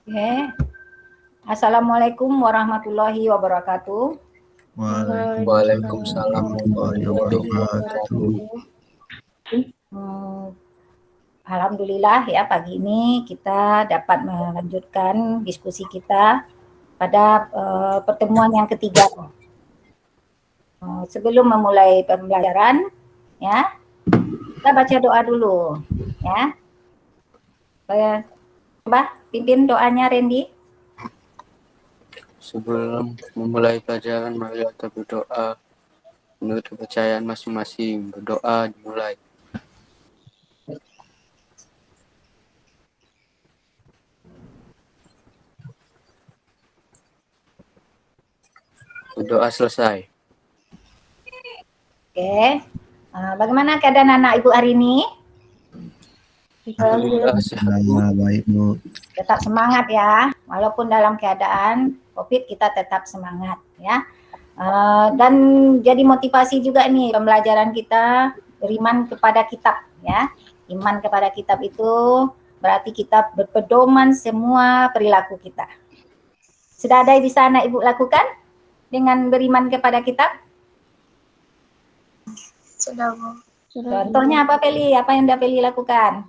Oke. Assalamualaikum warahmatullahi wabarakatuh. Waalaikumsalam warahmatullahi wabarakatuh. Alhamdulillah ya, pagi ini kita dapat melanjutkan diskusi kita pada pertemuan yang ketiga. Sebelum memulai pembelajaran, ya, kita baca doa dulu, ya. Coba pimpin doanya, Randy. Sebelum memulai pelajaran, mari kita berdoa. Menurut kepercayaan masing-masing, berdoa dimulai. Berdoa selesai. Oke. Bagaimana keadaan anak ibu hari ini? Alhamdulillah sehat, Bu. Baik, Bu. Tetap semangat ya, walaupun dalam keadaan COVID kita tetap semangat ya. Dan jadi motivasi juga nih pembelajaran kita beriman kepada kitab ya. Iman kepada kitab itu berarti kita berpedoman semua perilaku kita. Sudah ada yang bisa anak ibu lakukan dengan beriman kepada kitab? Sudah, Bu. Contohnya apa, Peli? Apa yang Peli lakukan?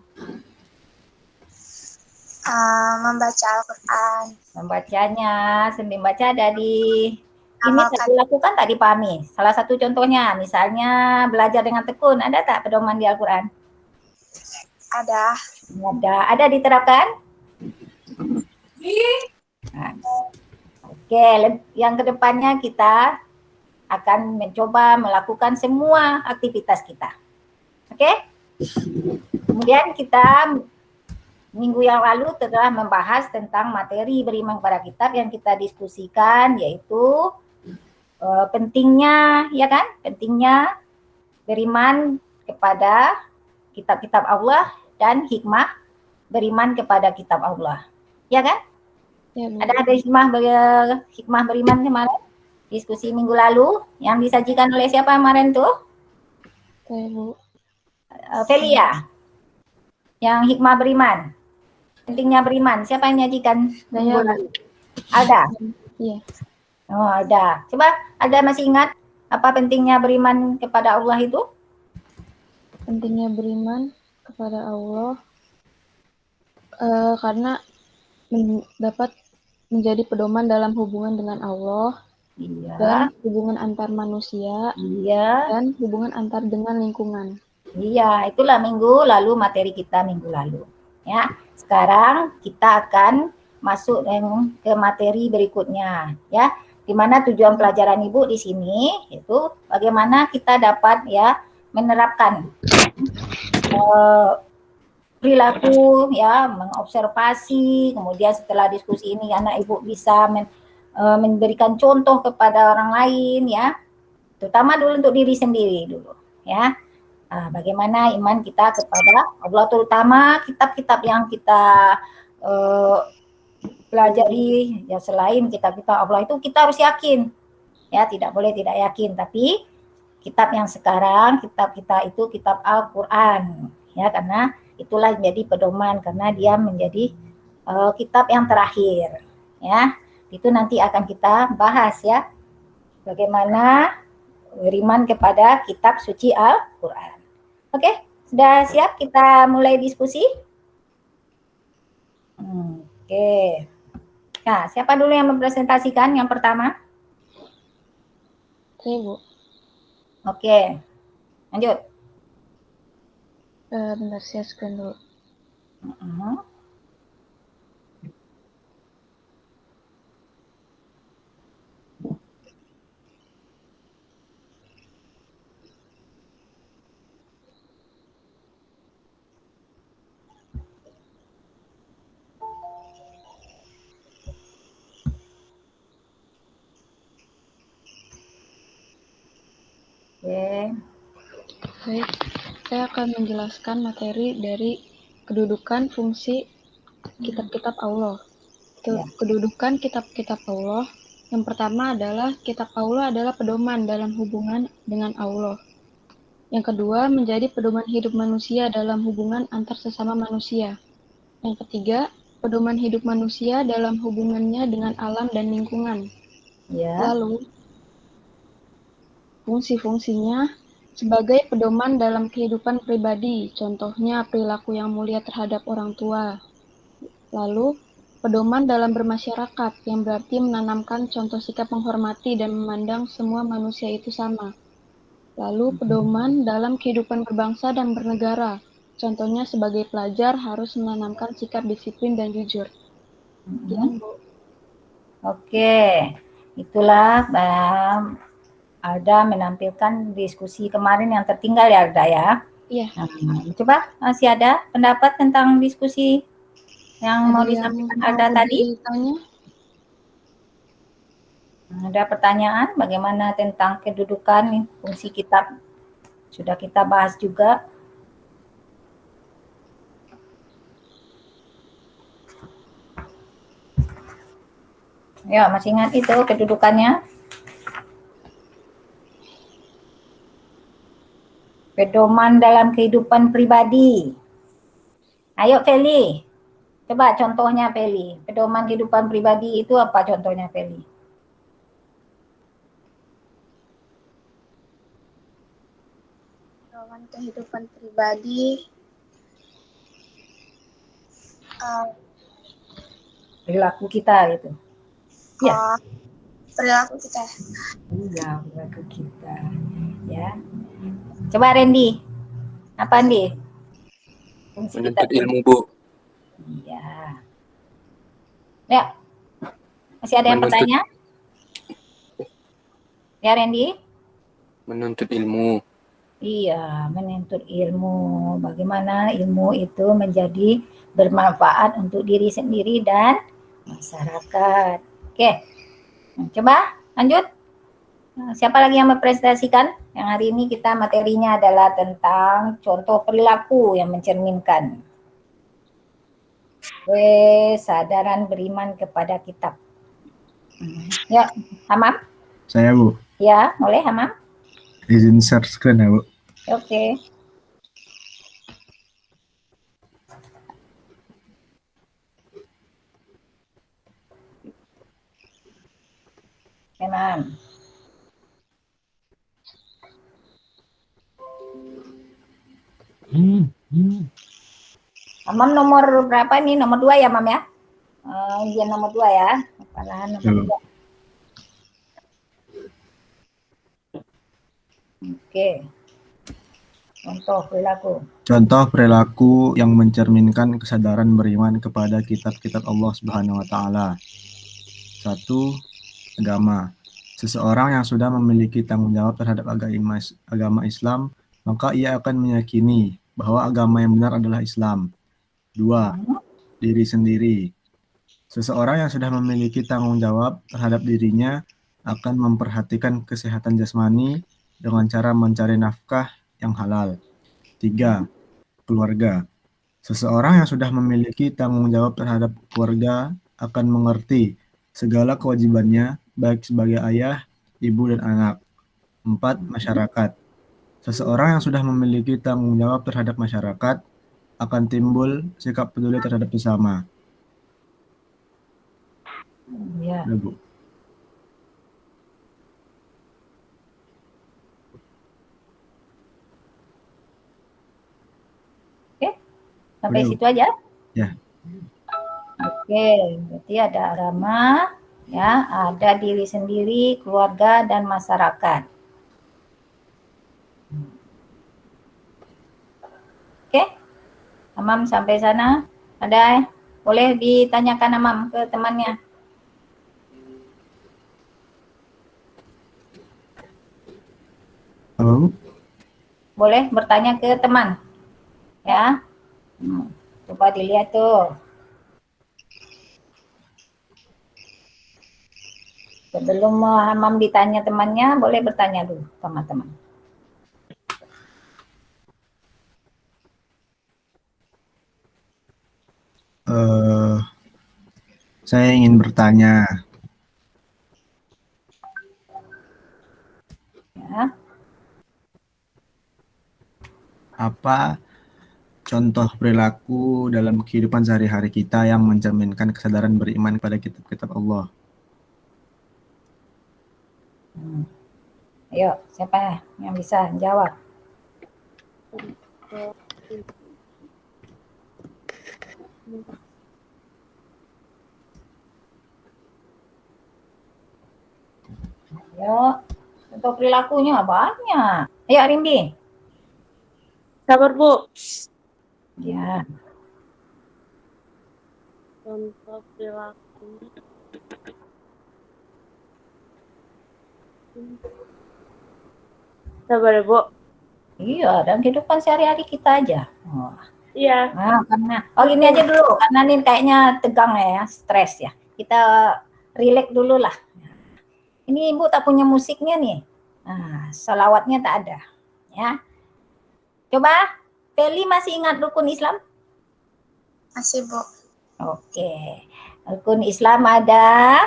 Membaca Al-Quran. Membacanya, sambil baca dari ini tak dilakukan, tak dipahami. Salah satu contohnya, misalnya belajar dengan tekun, ada tak pedoman di Al-Quran? Ada. Ada diterapkan? Nah, oke, yang kedepannya kita akan mencoba melakukan semua aktivitas kita. Oke? Kemudian kita minggu yang lalu telah membahas tentang materi beriman kepada kitab yang kita diskusikan, yaitu pentingnya, ya kan? Pentingnya beriman kepada kitab-kitab Allah dan hikmah beriman kepada kitab Allah, ya kan? Ya, ada hikmah beriman kemarin, diskusi minggu lalu yang disajikan oleh siapa kemarin tuh? Saya, Bu. Velia. Yang hikmah beriman. Pentingnya beriman. Siapa yang nyajikan? Saya, Ada? Iya. Oh, ada. Coba, ada masih ingat apa pentingnya beriman kepada Allah itu? Pentingnya beriman kepada Allah karena dapat menjadi pedoman dalam hubungan dengan Allah, Iya. Dan hubungan antar manusia, Iya. Dan hubungan antar dengan lingkungan. Iya, itulah minggu lalu, materi kita minggu lalu. Ya, sekarang kita akan masuk ke materi berikutnya, ya. Di mana tujuan pelajaran Ibu di sini itu bagaimana kita dapat ya menerapkan perilaku ya, mengobservasi, kemudian setelah diskusi ini anak Ibu bisa memberikan contoh kepada orang lain ya, terutama dulu untuk diri sendiri dulu ya. Bagaimana iman kita kepada Allah, terutama kitab-kitab yang kita pelajari ya, selain kitab-kitab Allah itu kita harus yakin ya, tidak boleh tidak yakin. Tapi kitab yang sekarang, kitab kita itu kitab Al-Quran ya, karena itulah menjadi pedoman, karena dia menjadi kitab yang terakhir ya. Itu nanti akan kita bahas ya, bagaimana beriman kepada kitab suci Al-Quran. Oke, sudah siap kita mulai diskusi? Oke. Nah, siapa dulu yang mempresentasikan yang pertama? Saya, Bu. Oke, lanjut. Bentar, saya screen dulu. Baik, saya akan menjelaskan materi dari kedudukan fungsi kitab-kitab Allah. Kedudukan kitab-kitab Allah, yang pertama adalah kitab Allah adalah pedoman dalam hubungan dengan Allah. Yang kedua, menjadi pedoman hidup manusia dalam hubungan antar sesama manusia. Yang ketiga, pedoman hidup manusia dalam hubungannya dengan alam dan lingkungan. Ya. Lalu, fungsi-fungsinya sebagai pedoman dalam kehidupan pribadi, contohnya perilaku yang mulia terhadap orang tua. Lalu, pedoman dalam bermasyarakat, yang berarti menanamkan contoh sikap menghormati dan memandang semua manusia itu sama. Lalu, pedoman dalam kehidupan berbangsa dan bernegara, contohnya sebagai pelajar harus menanamkan sikap disiplin dan jujur. Sekian, Bu. Oke, itulah Alda menampilkan diskusi kemarin yang tertinggal ya Alda ya. Iya. Coba masih ada pendapat tentang diskusi yang mau disampaikan Alda tadi? Ditanya? Ada pertanyaan bagaimana tentang kedudukan fungsi kitab? Sudah kita bahas juga. Ya, masih ingat itu kedudukannya? Pedoman dalam kehidupan pribadi. Ayo Feli, coba contohnya Feli. Pedoman kehidupan pribadi itu apa contohnya Feli? Pedoman kehidupan pribadi. Perilaku kita gitu. Iya. Perilaku kita. Iya, perilaku kita. Ya. Coba Randy. Apa Randy? Fungsi Menuntut kita. ilmu, Bu. Iya. Ya. Masih ada yang bertanya? Ya Randy? Menuntut ilmu. Iya, menuntut ilmu. Bagaimana ilmu itu menjadi bermanfaat untuk diri sendiri dan masyarakat. Oke, coba lanjut. Siapa lagi yang mempresentasikan? Yang hari ini kita materinya adalah tentang contoh perilaku yang mencerminkan kesadaran beriman kepada kitab. Ya, Hamam? Saya, Bu. Ya, boleh Hamam? Izin share screen ya, Bu. Oke. Hamam. Mam nomor berapa nih? Nomor 2 ya, Mam ya? Ujian nomor 2 ya. Hafalan nomor 2. Oke. Contoh perilaku. Contoh perilaku yang mencerminkan kesadaran beriman kepada kitab-kitab Allah Subhanahu wa taala. 1. Agama. Seseorang yang sudah memiliki tanggung jawab terhadap agama Islam, maka ia akan meyakini bahwa agama yang benar adalah Islam. 2. Diri sendiri. Seseorang yang sudah memiliki tanggung jawab terhadap dirinya akan memperhatikan kesehatan jasmani dengan cara mencari nafkah yang halal. 3. Keluarga. Seseorang yang sudah memiliki tanggung jawab terhadap keluarga akan mengerti segala kewajibannya baik sebagai ayah, ibu, dan anak. 4. Masyarakat. Seseorang yang sudah memiliki tanggung jawab terhadap masyarakat akan timbul sikap peduli terhadap sesama. Ya. Bu. Oke. Sampai Udah, Bu. situ aja. Ya. Oke, berarti ada agama, ya, ada diri sendiri, keluarga, dan masyarakat. Oke, Amam sampai sana. Ada, boleh ditanyakan Amam ke temannya. Halo? Boleh bertanya ke teman, ya. Coba dilihat tuh. Sebelum Hamam ditanya temannya, boleh bertanya dulu teman-teman. Saya ingin bertanya. Ya. Apa contoh perilaku dalam kehidupan sehari-hari kita yang mencerminkan kesadaran beriman kepada kitab-kitab Allah? Ayo, siapa yang bisa jawab? Ayo, contoh perilakunya banyak. Ayo Arimbi. Sabar, Bu. Ya, Contoh perilaku. Sabar ya, Bu. iya, dan kehidupan sehari-hari kita aja. Oh. Iya. Nah, gini aja dulu, karena ini kayaknya tegang ya, stres ya. Kita relax dulu lah. Ini Ibu tak punya musiknya nih. Nah, salawatnya tak ada. Ya. Coba, Feli masih ingat rukun Islam? Masih, Bu. Oke. Rukun Islam ada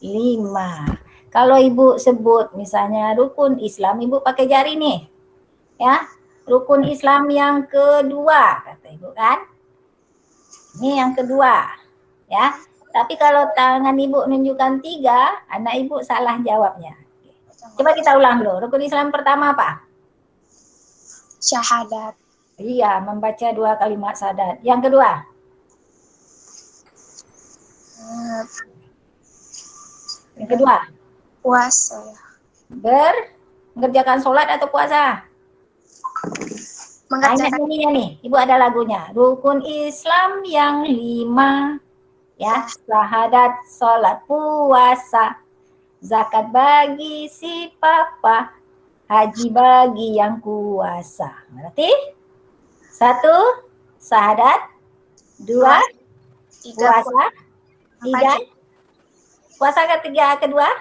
5. Kalau Ibu sebut misalnya rukun Islam, Ibu pakai jari nih. Ya. Rukun Islam yang kedua, kata Ibu kan. Ini yang kedua. Ya. Tapi kalau tangan Ibu menunjukkan 3, anak Ibu salah jawabnya. Coba kita ulang dulu. Rukun Islam pertama apa? Syahadat. Iya, membaca 2 kalimat syahadat. Yang kedua? Yang kedua? Puasa. Mengerjakan sholat atau puasa? Ingat ininya nih, Ibu ada lagunya. Rukun Islam yang 5. Ya, syahadat, sholat, puasa, zakat bagi si papa, haji bagi yang kuasa. Berarti 1, syahadat, 2, puasa, 3, puasa kedua,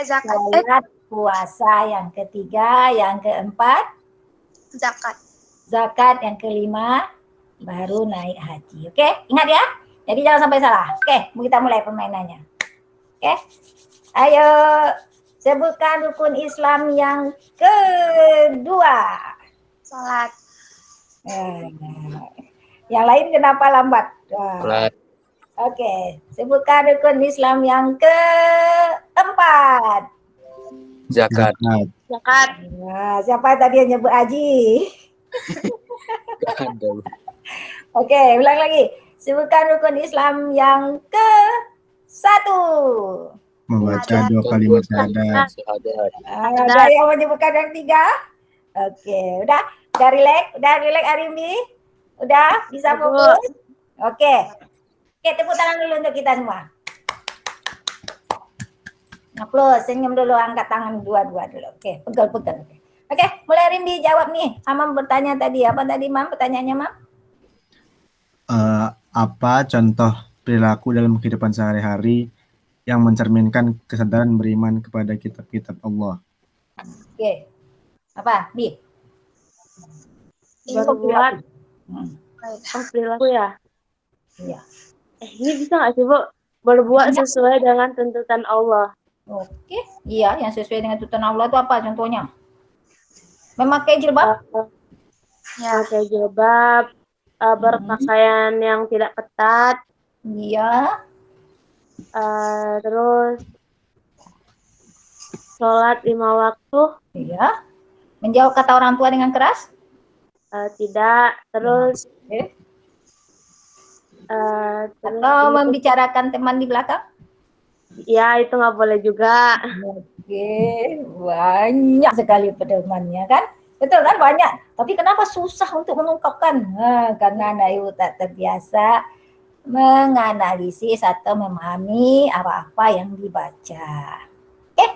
zakat. sholat, puasa yang ketiga, yang keempat, zakat yang kelima, baru naik haji. Oke, ingat ya. Jadi jangan sampai salah. Oke, kita mulai permainannya. Oke, ayo sebutkan rukun Islam yang kedua. Salat. Yang lain kenapa lambat? Sholat. Oke, sebutkan rukun Islam yang keempat. Zakat. Zakat. Nah, siapa tadi yang nyebut haji? Ada. Oke, ulang lagi. Sebutkan rukun Islam yang ke-1. Membaca 2 kalimat syahadat. Syahadat. Ada yang menyebutkan yang 3? Oke, udah relax Arimbi? Udah bisa fokus? Oke, tepuk tangan dulu untuk kita semua. Aplaus, senyum dulu, angkat tangan dua-dua dulu. Oke, pegel. Oke, mulai Arimbi jawab nih. Amam bertanya tadi, apa tadi Mam? Pertanyaannya Mam? Apa contoh perilaku dalam kehidupan sehari-hari yang mencerminkan kesadaran beriman kepada kitab-kitab Allah? Oke. Apa? Bi? Berbuat. Perilaku ya? Iya. Ini bisa nggak sih, Bu? Berbuat sesuai dengan tuntutan Allah. Oke. Iya, yang sesuai dengan tuntutan Allah itu apa contohnya? Memakai jilbab? Pakai jilbab, berpakaian yang tidak ketat, Iya. terus sholat 5 waktu, Iya. Menjawab kata orang tua dengan keras? tidak, terus Atau membicarakan teman di belakang? ya itu nggak boleh juga. Oke, banyak sekali pedomannya kan? Betul kan, banyak. Tapi kenapa susah untuk mengungkapkan? Karena anak ibu tak terbiasa menganalisis atau memahami apa-apa yang dibaca. Oke,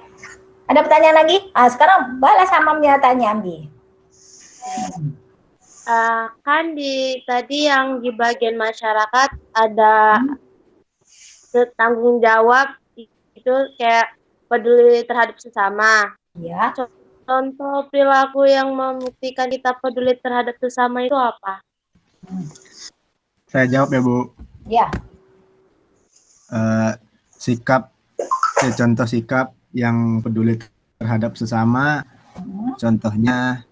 ada pertanyaan lagi? Sekarang balas Amamnya tanya Ambi. Kan tadi yang di bagian masyarakat ada tanggung jawab itu kayak peduli terhadap sesama. Ya. Contoh perilaku yang membuktikan kita peduli terhadap sesama itu apa? Saya jawab ya, Bu. Ya. Contoh sikap yang peduli terhadap sesama, contohnya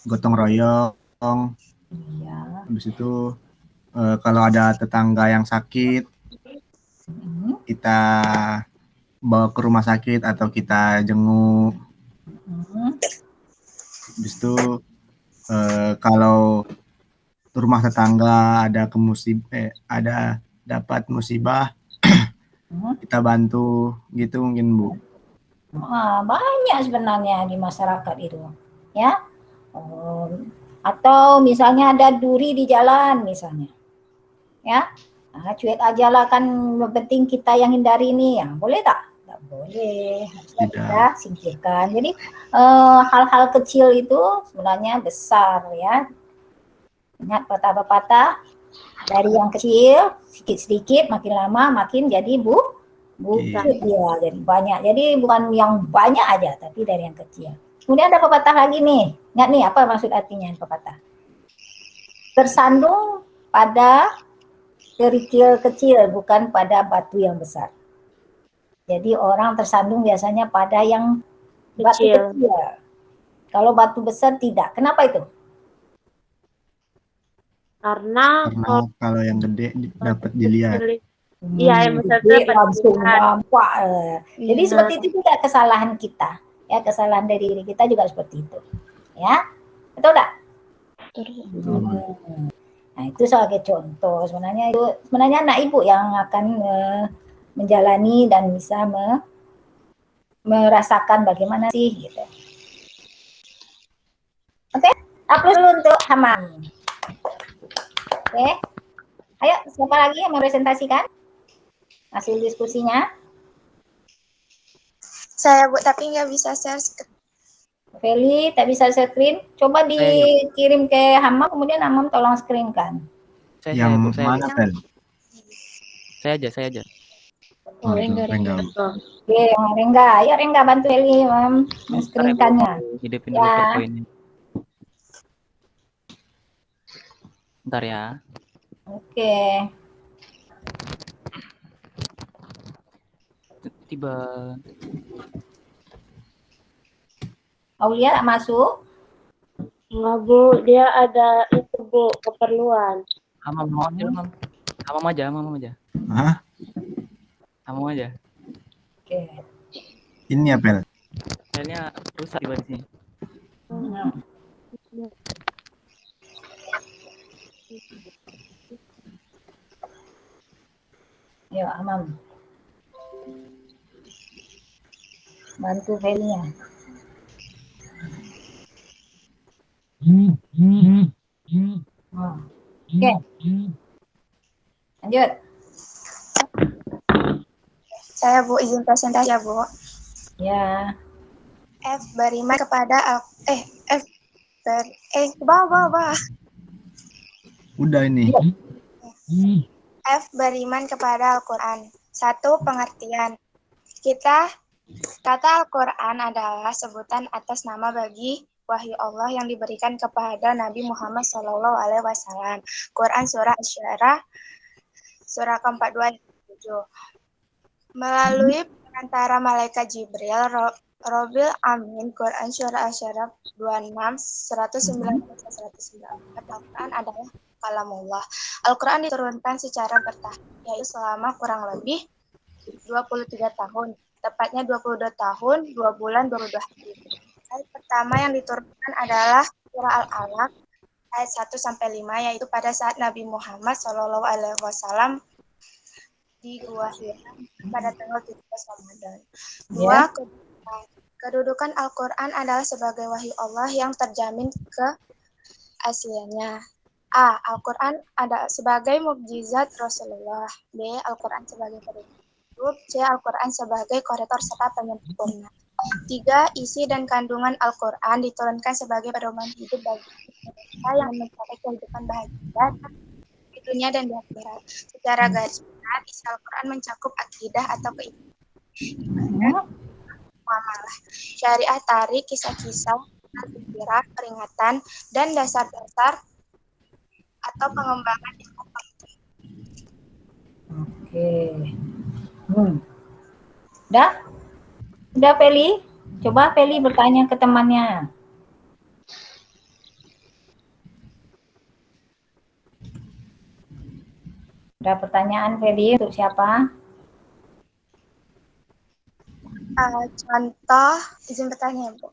gotong royong, Iya. Habis itu kalau ada tetangga yang sakit, kita bawa ke rumah sakit atau kita jenguk. Habis itu kalau rumah tetangga ada dapat musibah, kita bantu gitu mungkin Bu. Banyak sebenarnya di masyarakat itu, ya. Atau misalnya ada duri di jalan misalnya, ya. Cuek aja lah, kan penting kita yang hindari nih, ya boleh tak? Tak boleh, harusnya kita singkirkan. Jadi hal-hal kecil itu sebenarnya besar, ya. Ingat pepatah dari yang kecil sedikit-sedikit makin lama makin jadi bukit dia, jadi banyak. Jadi bukan yang banyak aja, tapi dari yang kecil. Kemudian ada pepatah lagi nih. Ingat nih, apa maksud artinya pepatah? Tersandung pada kerikil kecil, bukan pada batu yang besar. Jadi orang tersandung biasanya pada yang batu kecil. Kalau batu besar tidak. Kenapa itu? Karena kalau yang gede dapat dilihat. Iya, gede langsung nampak. Jadi seperti itu juga kesalahan kita. Ya, kesalahan dari diri kita juga seperti itu. Ya, betul tak? Nah, itu sebagai contoh. Sebenarnya anak ibu yang akan menjalani dan bisa merasakan bagaimana sih gitu. Oke, aplaus dulu untuk Hamam. Oke, ayo siapa lagi yang mempresentasikan hasil diskusinya? Saya Bu, tapi nggak bisa share screen. Feli tak bisa share screen, coba dikirim ke Hamam, kemudian Hamam tolong screen kan. Yang mana Fel? Saya aja. Rengga. Oke, Rengga. Ayo Rengga bantu Feli men-screenkannya. Hidupin dulu PowerPoint-nya. Bentar ya. Oke. Tiba. Aulia tak masuk? Enggak Bu, dia ada itu Bu, keperluan. Hamam aja. Hah? Hamam aja. Oke. Ini ya Pel? Filenya rusak di sini. Ayo Hamam. Bantu Feli-nya. Oke. Lanjut. Saya Bu izin presentasi ya Bu. Ya. F beriman kepada bawah. Udah ini. F beriman kepada Al-Quran. 1. Pengertian. Kata Al-Quran adalah sebutan atas nama bagi wahyu Allah yang diberikan kepada Nabi Muhammad SAW. Quran Surah Asy-Syu'ara, Surah ke-42 ayat 7. Melalui perantara malaikat Jibril, Robil Amin, Quran Surah Asy-Syu'ara 26, 109, 104. Al-Quran adalah kalamullah. Al-Quran diturunkan secara bertahap, yaitu selama kurang lebih 23 tahun. Tepatnya 22 tahun, 2 bulan, 22 hari. Ayat pertama yang diturunkan adalah Surah Al-Alaq, ayat 1-5, yaitu pada saat Nabi Muhammad SAW di Gua Hira pada tanggal 17 Ramadan. 2. Kedudukan Al-Quran adalah sebagai wahyu Allah yang terjamin keasliannya. A. Al-Quran ada sebagai mukjizat Rasulullah. B. Al-Quran sebagai petunjuk. C. Al-Quran sebagai korektor serta penyempurna. 3. Isi dan kandungan Al-Quran diturunkan sebagai pedoman hidup bagi kita yang mencapai kehidupan bahagia di dunia dan di akhirat. Secara garis besar, isi Al-Quran mencakup akidah atau keimanan, muamalah, syariah, tarik, kisah-kisah, pikiran, peringatan, dan dasar-dasar atau pengembangan ilmu pengetahuan. Oke. Udah Feli? Coba Feli bertanya ke temannya. Ada pertanyaan Feli untuk siapa? Contoh, izin bertanya, Bu.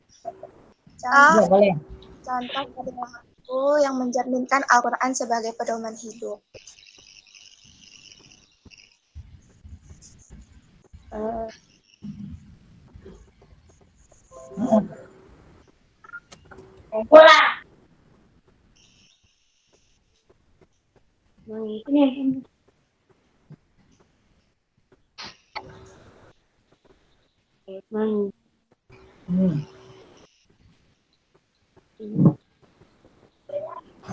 Ya, boleh. Contoh perilaku yang mencerminkan Al-Quran sebagai pedoman hidup.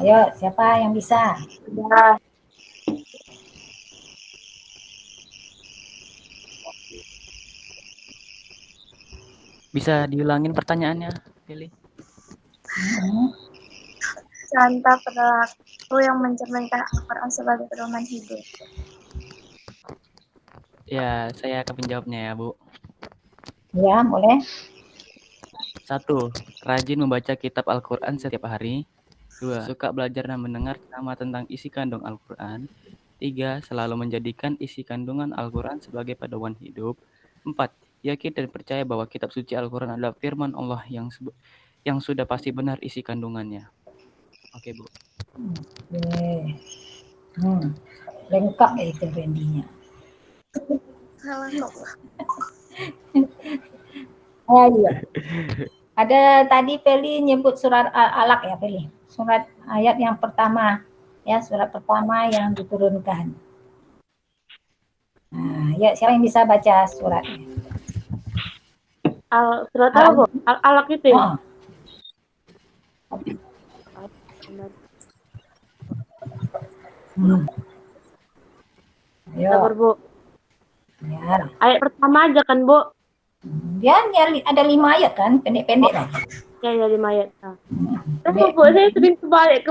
Ayo, siapa yang bisa? Bisa diulangin pertanyaannya, Feli? Contoh perilaku yang mencerminkan Al-Quran sebagai pedoman hidup. Ya, saya akan menjawabnya ya, Bu. Ya, boleh. 1. Rajin membaca kitab Al-Quran setiap hari. 2. Suka belajar dan mendengar ceramah tentang isi kandung Al-Quran. 3. Selalu menjadikan isi kandungan Al-Quran sebagai pedoman hidup. 4. Yakin dan percaya bahwa kitab suci Al-Quran adalah firman Allah yang sudah pasti benar isi kandungannya. Oke, Bu. Oke. Lengkap ya itu Randy-nya. Iya. Ada tadi Feli nyebut surat Al-Alaq ya Feli. Surat ayat yang pertama. Ya, surat pertama yang diturunkan. Nah, ya siapa yang bisa baca suratnya? Surat apa, Bu? Al-Alaq itu ya? Ayo. Sabar, Bu. Ya. Ayat pertama aja kan, Bu? Ya, ada 5 ayat kan, pendek-pendek lah. Ya, 5 ayat. Terus, Bu, saya sering kebalik.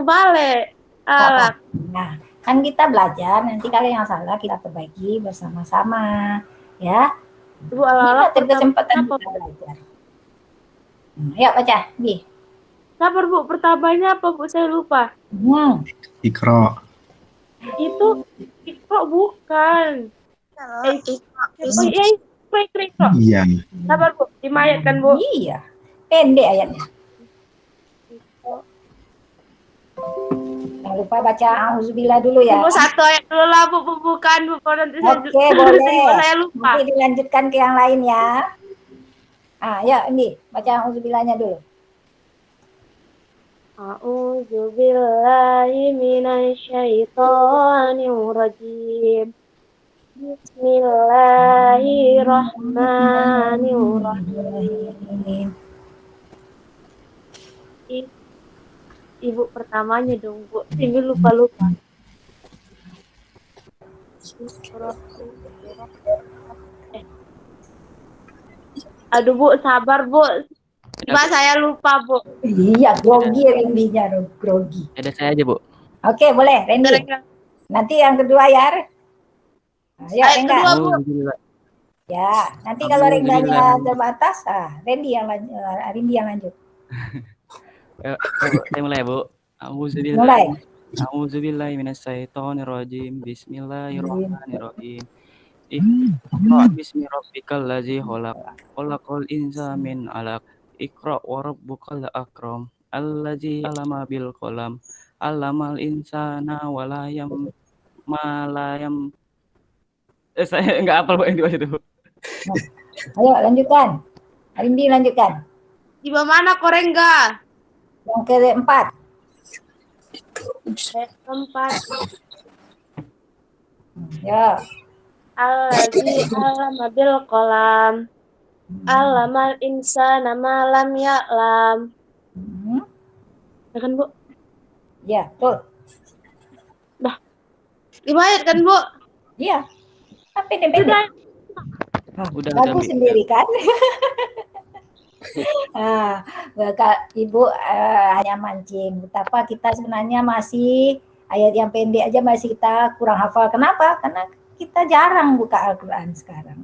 Alaq. Nah, kan kita belajar, nanti kalau yang salah kita perbaiki bersama-sama. Ya. Bu, Al-Alaq Ini kesempatan kita belajar. Ayo baca, Bi. Sabar, Bu, pertamanya apa, Bu? Saya lupa. Iqra. Itu Iqra bukan. Iqra. Iya. Sabar, Bu. 5 ayat kan, Bu? Iya. Pendek ayatnya. Jangan lupa baca auzubillah dulu ya. Bu, 1 ayat dulu lah, Bu. Bukan, Bu. Nanti Oke, boleh. saya lupa. Nanti dilanjutkan ke yang lain ya. Ya, ini baca auzubillahnya dulu. A'udzubillahi minasyaitonirrajim. Bismillahirrahmanirrahim. Ibu pertamanya dong, Bu. Ini lupa-lupa. Aduh, Bu, sabar, Bu. Mbak, saya lupa, Bu. Iya, grogi Randy-nya, grogi. Ada saya aja, Bu. Oke, boleh, Randy. Nanti yang kedua ya. Ayo, Rengga. Ya, nanti kalau Rengganya terbatas, Randy yang lanjut. Saya mulai, Bu. Mulai. A'udzubillahi minasyaitonirrajim. Bismillahirrahmanirrahim. Iqra bismi rabbikal ladzi khalaq. Khalaqal insana min 'alaq. Iqra wa rabbukal akram. Alladzi 'allama bil qalam. 'Allamal insana wa lam saya enggak hafal, Bu, yang di bawah itu. Ayo lanjutkan. Arindi lanjutkan. Di bawah mana, Korengga? Yang keempat. Keempat. Ya. Alladzi 'allama bil qalam. 'Allamal insana ma lam ya'lam. Ya kan, Bu? Ya, betul. 5 ayat kan, Bu? Iya. Tapi pendek-pendek. Lagu sendiri kan? Ibu hanya mancing. Betapa kita sebenarnya masih ayat yang pendek aja masih kita kurang hafal. Kenapa? Karena kita jarang buka Al-Quran sekarang.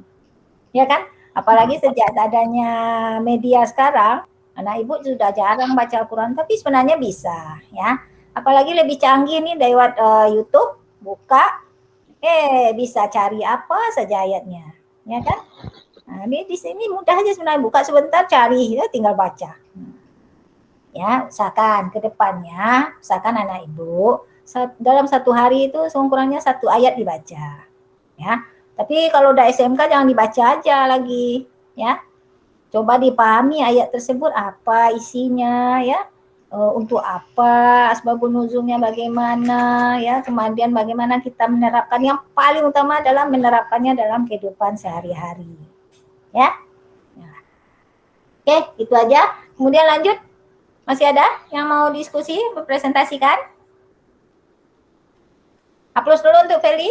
Ya kan? Apalagi sejak adanya media sekarang, anak ibu sudah jarang baca Al-Quran, tapi sebenarnya bisa. Ya. Apalagi lebih canggih nih lewat YouTube, buka, Bisa cari apa saja ayatnya, ya kan? Nah, di sini mudah aja sebenarnya, buka sebentar cari, ya tinggal baca. Ya, usahakan ke depannya, usahakan anak ibu dalam satu hari itu sekurang-kurangnya 1 ayat dibaca. Ya, tapi kalau udah SMK jangan dibaca aja lagi, ya. Coba dipahami ayat tersebut apa isinya, ya. Untuk apa, asbabun nuzulnya bagaimana, ya. Kemudian bagaimana kita menerapkan, yang paling utama adalah menerapkannya dalam kehidupan sehari-hari. Ya. Nah. Oke, itu aja. Kemudian lanjut. Masih ada yang mau diskusi, berpresentasikan? Aplaus dulu untuk Feli.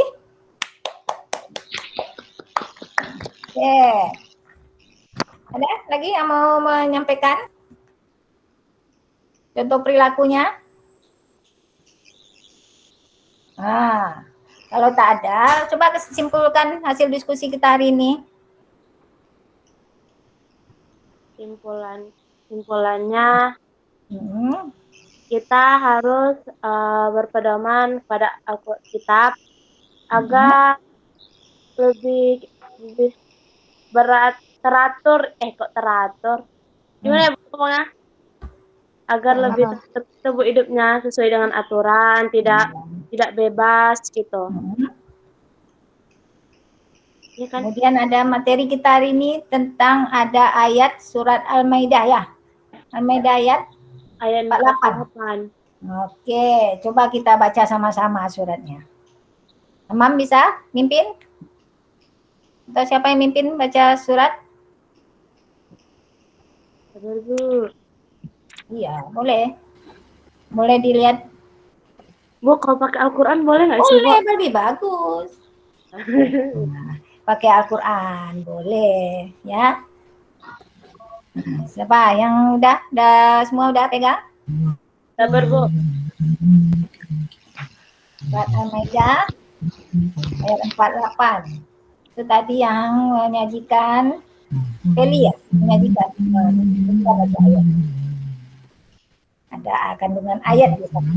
Oke. Ada lagi yang mau menyampaikan contoh perilakunya? Nah, kalau tak ada, coba simpulkan hasil diskusi kita hari ini. Simpulannya kita harus berpedoman pada Alkitab agar lebih teratur. Gimana ya pokoknya? Agar lebih tertubuh hidupnya sesuai dengan aturan, tidak bebas gitu. Ya kan? Kemudian ada materi kita hari ini tentang ada ayat surat Al-Maidah ya. Al-Maidah ayat 48. Oke, coba kita baca sama-sama suratnya. Amam bisa mimpin? Atau siapa yang mimpin baca surat? Bu. Iya, boleh. Boleh dilihat. Bu, kalau pakai Al-Quran boleh nggak sih, Bu? Boleh, lebih bagus. Nah, pakai Al-Quran, boleh. Ya. Siapa yang udah semua udah pegang? Sabar, Bu. Surat Al-Maidah ayat 48. Itu tadi yang menyajikan Feli ya, menyajikan. Kita baca ayat. Ada kandungan ayat di sana.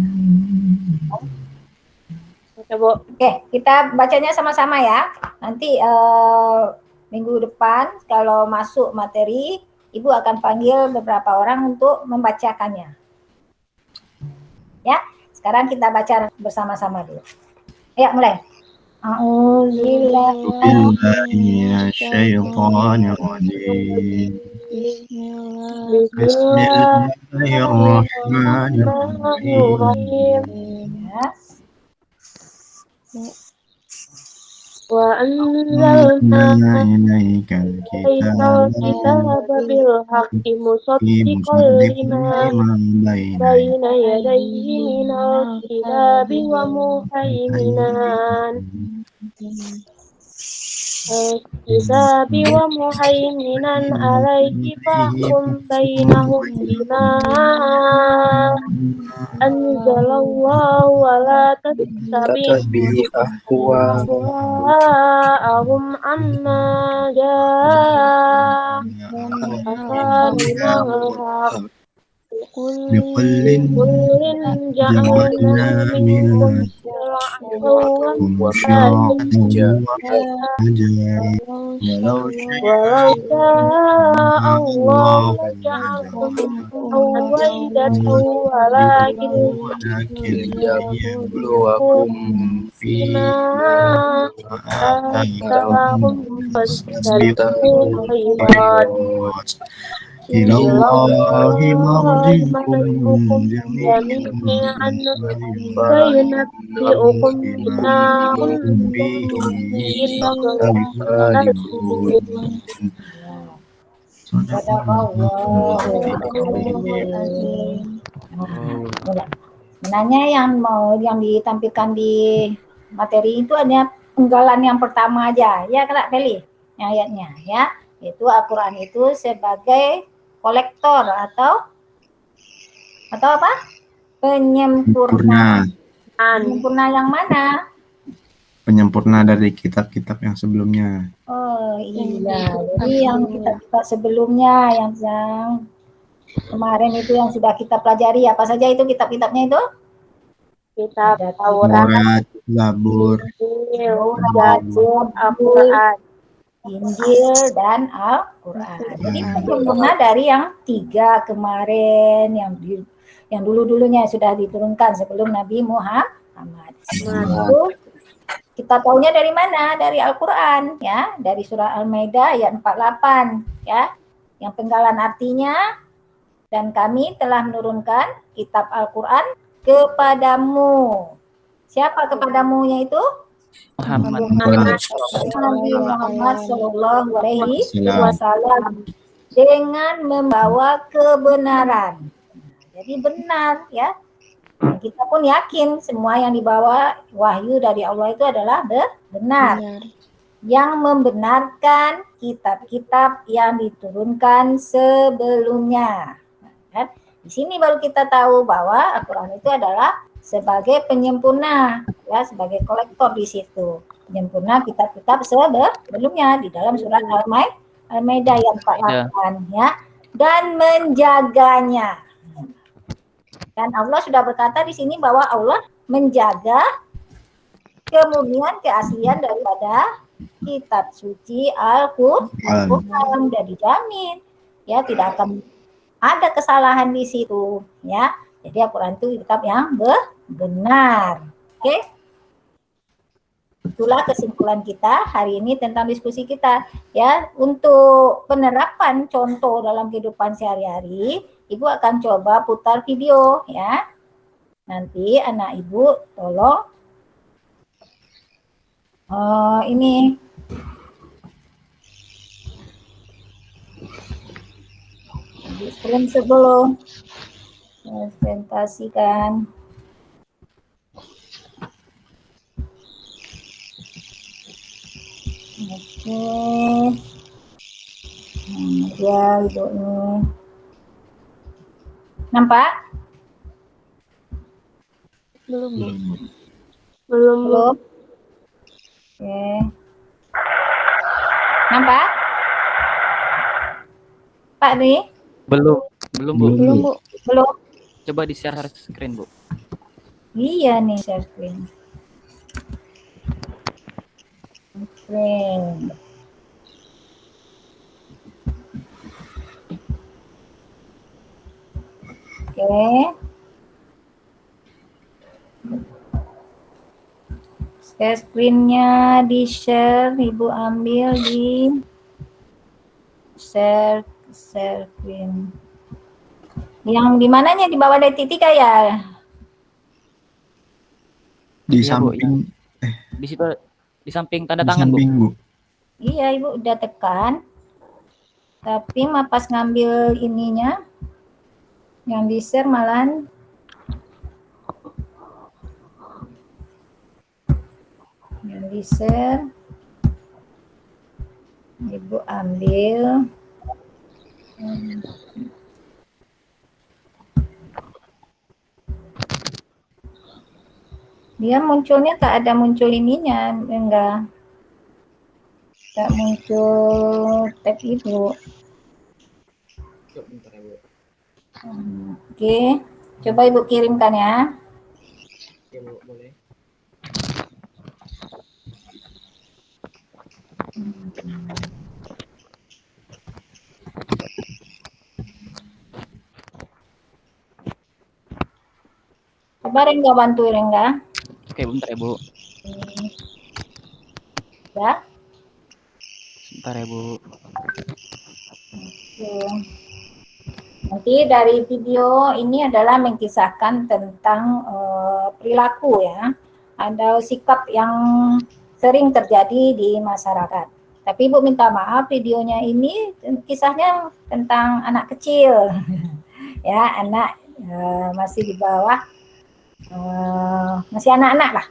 Oke, Bu. Oke, kita bacanya sama-sama ya. Nanti minggu depan kalau masuk materi, Ibu akan panggil beberapa orang untuk membacakannya. Ya, sekarang kita baca bersama-sama dulu. Ayo mulai. A'udzubillahi Bismillahirrahmanirrahim. Wa anzalna ilaikal kitaba bil haqqi musaddiqan lima bayna yadayhi minal kitabi wa muhaiminan alaihi fahkum bainahum bima anzalallahu wa la tattabi' ahwa'ahum amma ja'aka minal haqq kullin ja'alna minkum walau Allah ja'alkum awwaidatan walakin liyabluwakum fima ataakum fastabiqul khairat Ilallahi marji'ukum jami'an fayunabbi'ukum bima kuntum fihi Sebenarnya yang ditampilkan di materi itu hanya penggalan yang pertama aja, ya Kak Feli, yang ayatnya ya. Itu Al-Quran itu sebagai kolektor atau apa? Penyempurna. Penyempurna yang mana? Penyempurna dari kitab-kitab yang sebelumnya. Oh iya, jadi yang kitab-kitab sebelumnya yang kemarin itu yang sudah kita pelajari, apa saja itu kitab-kitabnya itu? Kitab Taurat, Zabur, Injil, Zabur, Zabur, Al-Quran. Injil dan Al-Quran. Jadi Al-Quran. penyempurna dari yang 3 kemarin, yang dulu-dulunya sudah diturunkan sebelum Nabi Muhammad. Itu kita tahunya dari mana? Dari Al-Quran, ya, dari surah Al-Maidah ayat 48, ya, yang penggalan artinya, dan kami telah menurunkan kitab Al-Quran kepadamu. Siapa kepadamunya itu? Muhammad. Nabi Muhammad Shallallahu Alaihi Wasallam dengan membawa kebenaran. Jadi benar, ya. Kita pun yakin semua yang dibawa wahyu dari Allah itu adalah benar. Yang membenarkan kitab-kitab yang diturunkan sebelumnya. Kan? Di sini baru kita tahu bahwa Al-Quran itu adalah sebagai penyempurna, ya, sebagai kolektor di situ. Penyempurna kitab-kitab sebelumnya di dalam surat Al-Maidah yang 48, ya, dan menjaganya. Dan Allah sudah berkata di sini bahwa Allah menjaga kemurnian keaslian daripada kitab suci Al-Quran, dan dijamin, ya, tidak akan ada kesalahan di situ, ya. Jadi Al-Quran itu kitab yang benar. Oke? Itulah kesimpulan kita hari ini tentang diskusi kita, ya. Untuk penerapan contoh dalam kehidupan sehari-hari, Ibu akan coba putar video, ya. Nanti anak Ibu tolong ini di screen sebelum presentasikan. Oke. Ya, Ibu ini. Nampak? Belum. Oke. Nampak? Pak nih? Belum, Bu. Belum. Coba di-share screen, Bu. Iya nih, share screen. Screen. Oke. Share screen-nya di-share, Ibu ambil di share screen. Yang di mananya, di bawah ada titik ya? Di Iya, Bu, samping, Di situ di samping tanda di tangan, Bu. samping, Bu. Iya, Ibu udah tekan. Tapi pas ngambil ininya, yang di-share malahan yang di-share Ibu ambil. Dia munculnya tak ada muncul ininya, enggak muncul tab Ibu. Oke, coba Ibu kirimkan ya. Oke, Bu, boleh. Coba Rengga bantu Rengga. Oke, bentar ya, Bu. Ya. Bentar ya, Bu. Oke. Nanti dari video ini adalah mengisahkan tentang perilaku, ya. Ada sikap yang sering terjadi di masyarakat. Tapi Ibu minta maaf, videonya ini kisahnya tentang anak kecil. Ya, anak masih di bawah, masih anak-anak lah.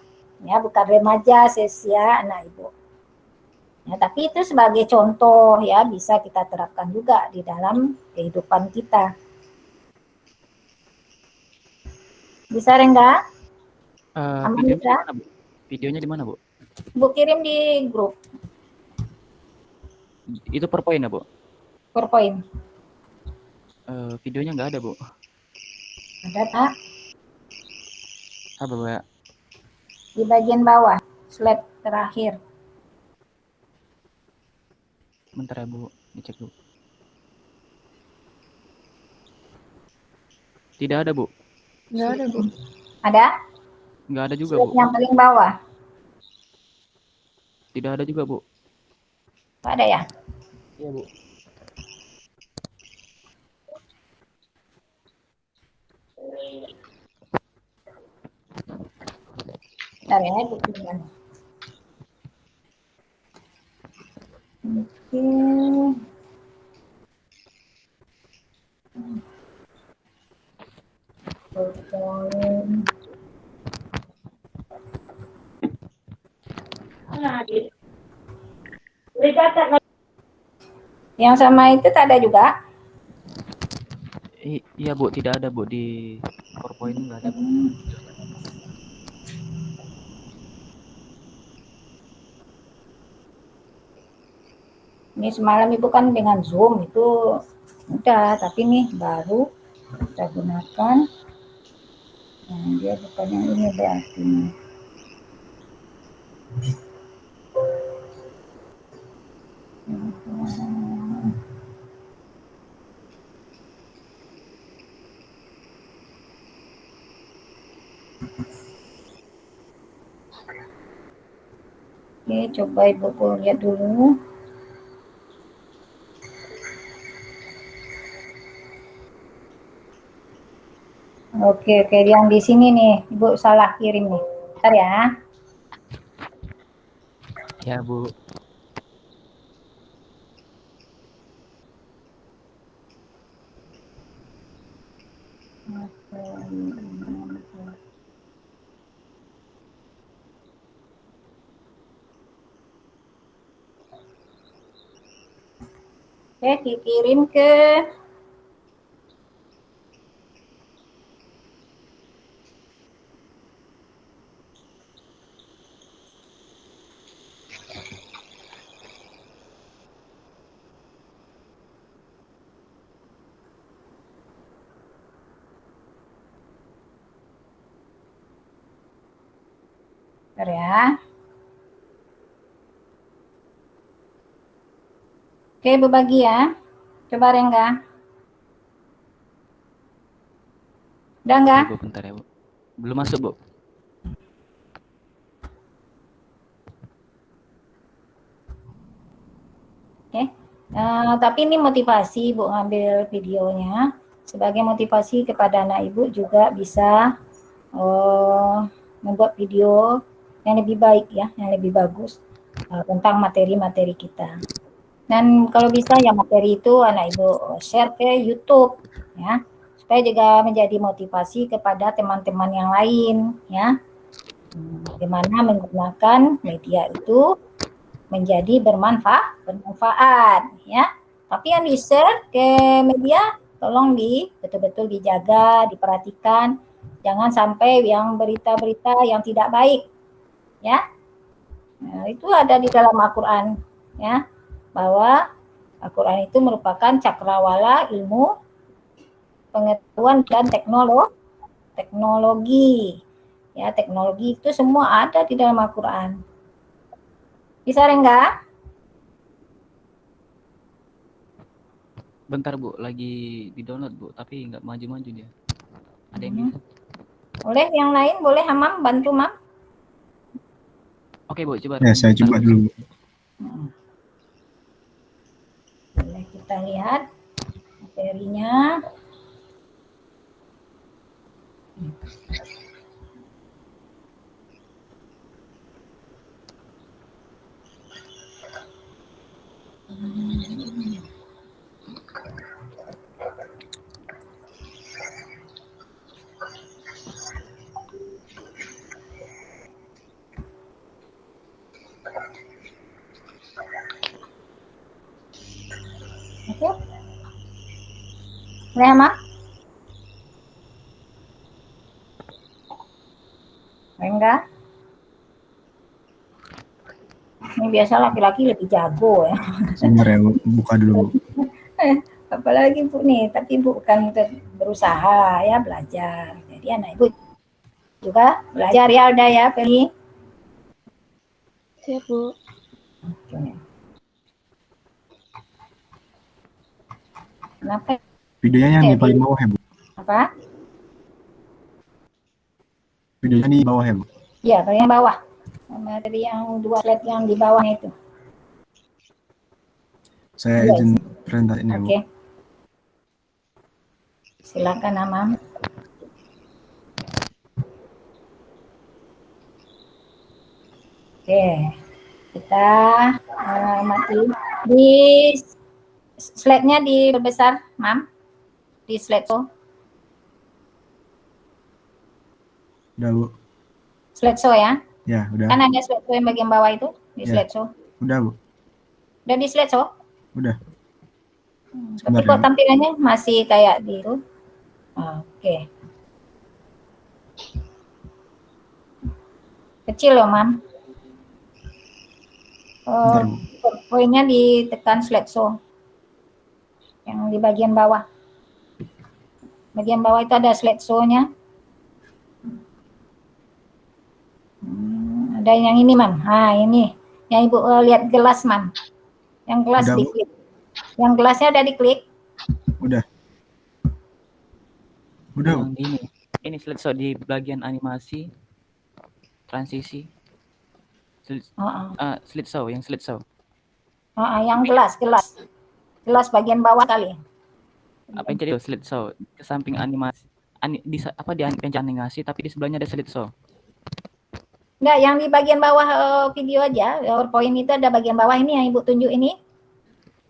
Ya, bukan remaja, seusia anak Ibu. Ya, tapi itu sebagai contoh, ya, bisa kita terapkan juga di dalam kehidupan kita. Bisa Rengga? Videonya di mana, Bu? Videonya di mana, Bu? Bu kirim di grup Itu PowerPoint ya, Bu? PowerPoint. Videonya nggak ada, Bu. Ada tak? Sabar, Bu, ya. di bagian bawah, slide terakhir. Bentar ya Bu, dicek dulu. Tidak ada Bu. Nggak ada, Bu. Ada? Nggak ada juga Bu. Slide yang paling bawah. Tidak ada juga Bu. Nggak ada ya? Iya Bu. Bentar ya, Bu. Oke. Yang sama itu tak ada juga? Iya Bu, tidak ada Bu di PowerPoint, nggak ada Bu. Ini semalam Ibu kan dengan Zoom itu udah, tapi nih baru kita gunakan. Nah, dia bukan yang ini berarti. Oke, coba Ibu lihat dulu. Oke, yang di sini nih, Ibu salah kirim nih. Bentar ya. Ya Bu. Oke, dikirim ke bentar ya. Oke, berbagi ya. Coba Rengga. Udah enggak? Bu, bentar ya Bu. Belum masuk Bu. Oke. Tapi ini motivasi Ibu ngambil videonya sebagai motivasi kepada anak Ibu juga bisa membuat video yang lebih baik ya, yang lebih bagus tentang materi-materi kita. Dan kalau bisa ya materi itu anak Ibu share ke YouTube ya, supaya juga menjadi motivasi kepada teman-teman yang lain ya. Bagaimana menggunakan media itu menjadi bermanfaat ya. Tapi yang di-share ke media tolong betul-betul dijaga, diperhatikan, jangan sampai yang berita-berita yang tidak baik ya. Nah, itu ada di dalam Al-Qur'an ya, bahwa Al-Qur'an itu merupakan cakrawala ilmu, pengetahuan dan teknologi. Ya, teknologi itu semua ada di dalam Al-Qur'an. Bisa Rengga? Bentar Bu, lagi di-download Bu, tapi nggak maju-maju dia. Ada yang bisa? Boleh yang lain, boleh Hamam, bantu Mam. Oke Bu, coba. Ya, saya coba dulu. Boleh kita lihat materinya. Oke. Boleh Hamam? Enggak. Ini biasa laki-laki lebih jago ya. Sebentar ya, buka dulu. Apalagi Bu nih, tapi Bu bukan berusaha ya, belajar. Jadi anak Ibu juga belajar ya udah ya, Feli. Siap, Bu. Oke. Kenapa Videonya yang ya di paling bawah ya, Bu? apa? Videonya di bawah ya, Bu? Ya, kalau yang bawah. Sama tadi yang 2 slide yang di bawahnya itu. Saya Iya, izin presentasiin ya, Bu. Oke. Silakan, Amam. Oke, kita mati di slide-nya diperbesar, Mam. Di slide show. Udah, Bu. Slide show ya. Ya, udah. Kan ada slide show yang bagian bawah itu di Ya. slide show. Udah, Bu. Udah di slide show? Udah. Tapi Sebentar ya, kok Bu. tampilannya masih kayak di itu? Oke. Kecil loh, Mam. Bentar, Bu. Poinnya ditekan slide show. Yang di bagian bawah. Bagian bawah itu ada slide show-nya. Ada yang ini, Mam. Ini. Yang Ibu lihat gelas, Mam. Yang gelas Udah, Bu. diklik. Yang gelasnya udah diklik. Udah. Udah, Bu. Yang ini slide show di bagian animasi, transisi. Slide show, yang slide show. Yang gelas bagian bawah kali. Apa yang jadi slide show? Ke samping animasi, di pencet animasi, tapi di sebelahnya ada slide show. Enggak, yang di bagian bawah video aja. PowerPoint itu ada bagian bawah ini yang Ibu tunjuk ini.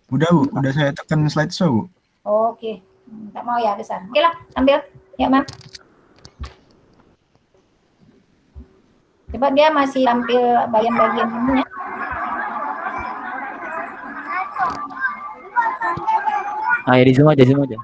Udah, Bu. Udah saya tekan slideshow, Bu. Oke. Enggak mau ya besar. Oke lah, ambil. Ya, Mam. Coba dia masih tampil bagian-bagian ini ya. Ya di zoom aja. Gitu.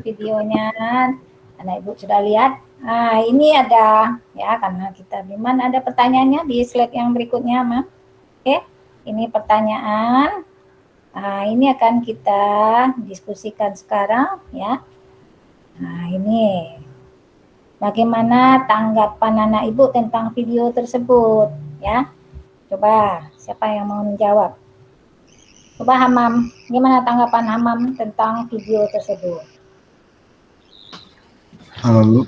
videonya. Anak Ibu sudah lihat? Nah, ini ada ya, karena kita memang ada pertanyaannya di slide yang berikutnya, Mam. Oke, ini pertanyaan. Nah, ini akan kita diskusikan sekarang ya. Nah, ini bagaimana tanggapan anak Ibu tentang video tersebut ya. Coba siapa yang mau menjawab? Coba Hamam, gimana tanggapan Hamam tentang video tersebut? Halo Bu.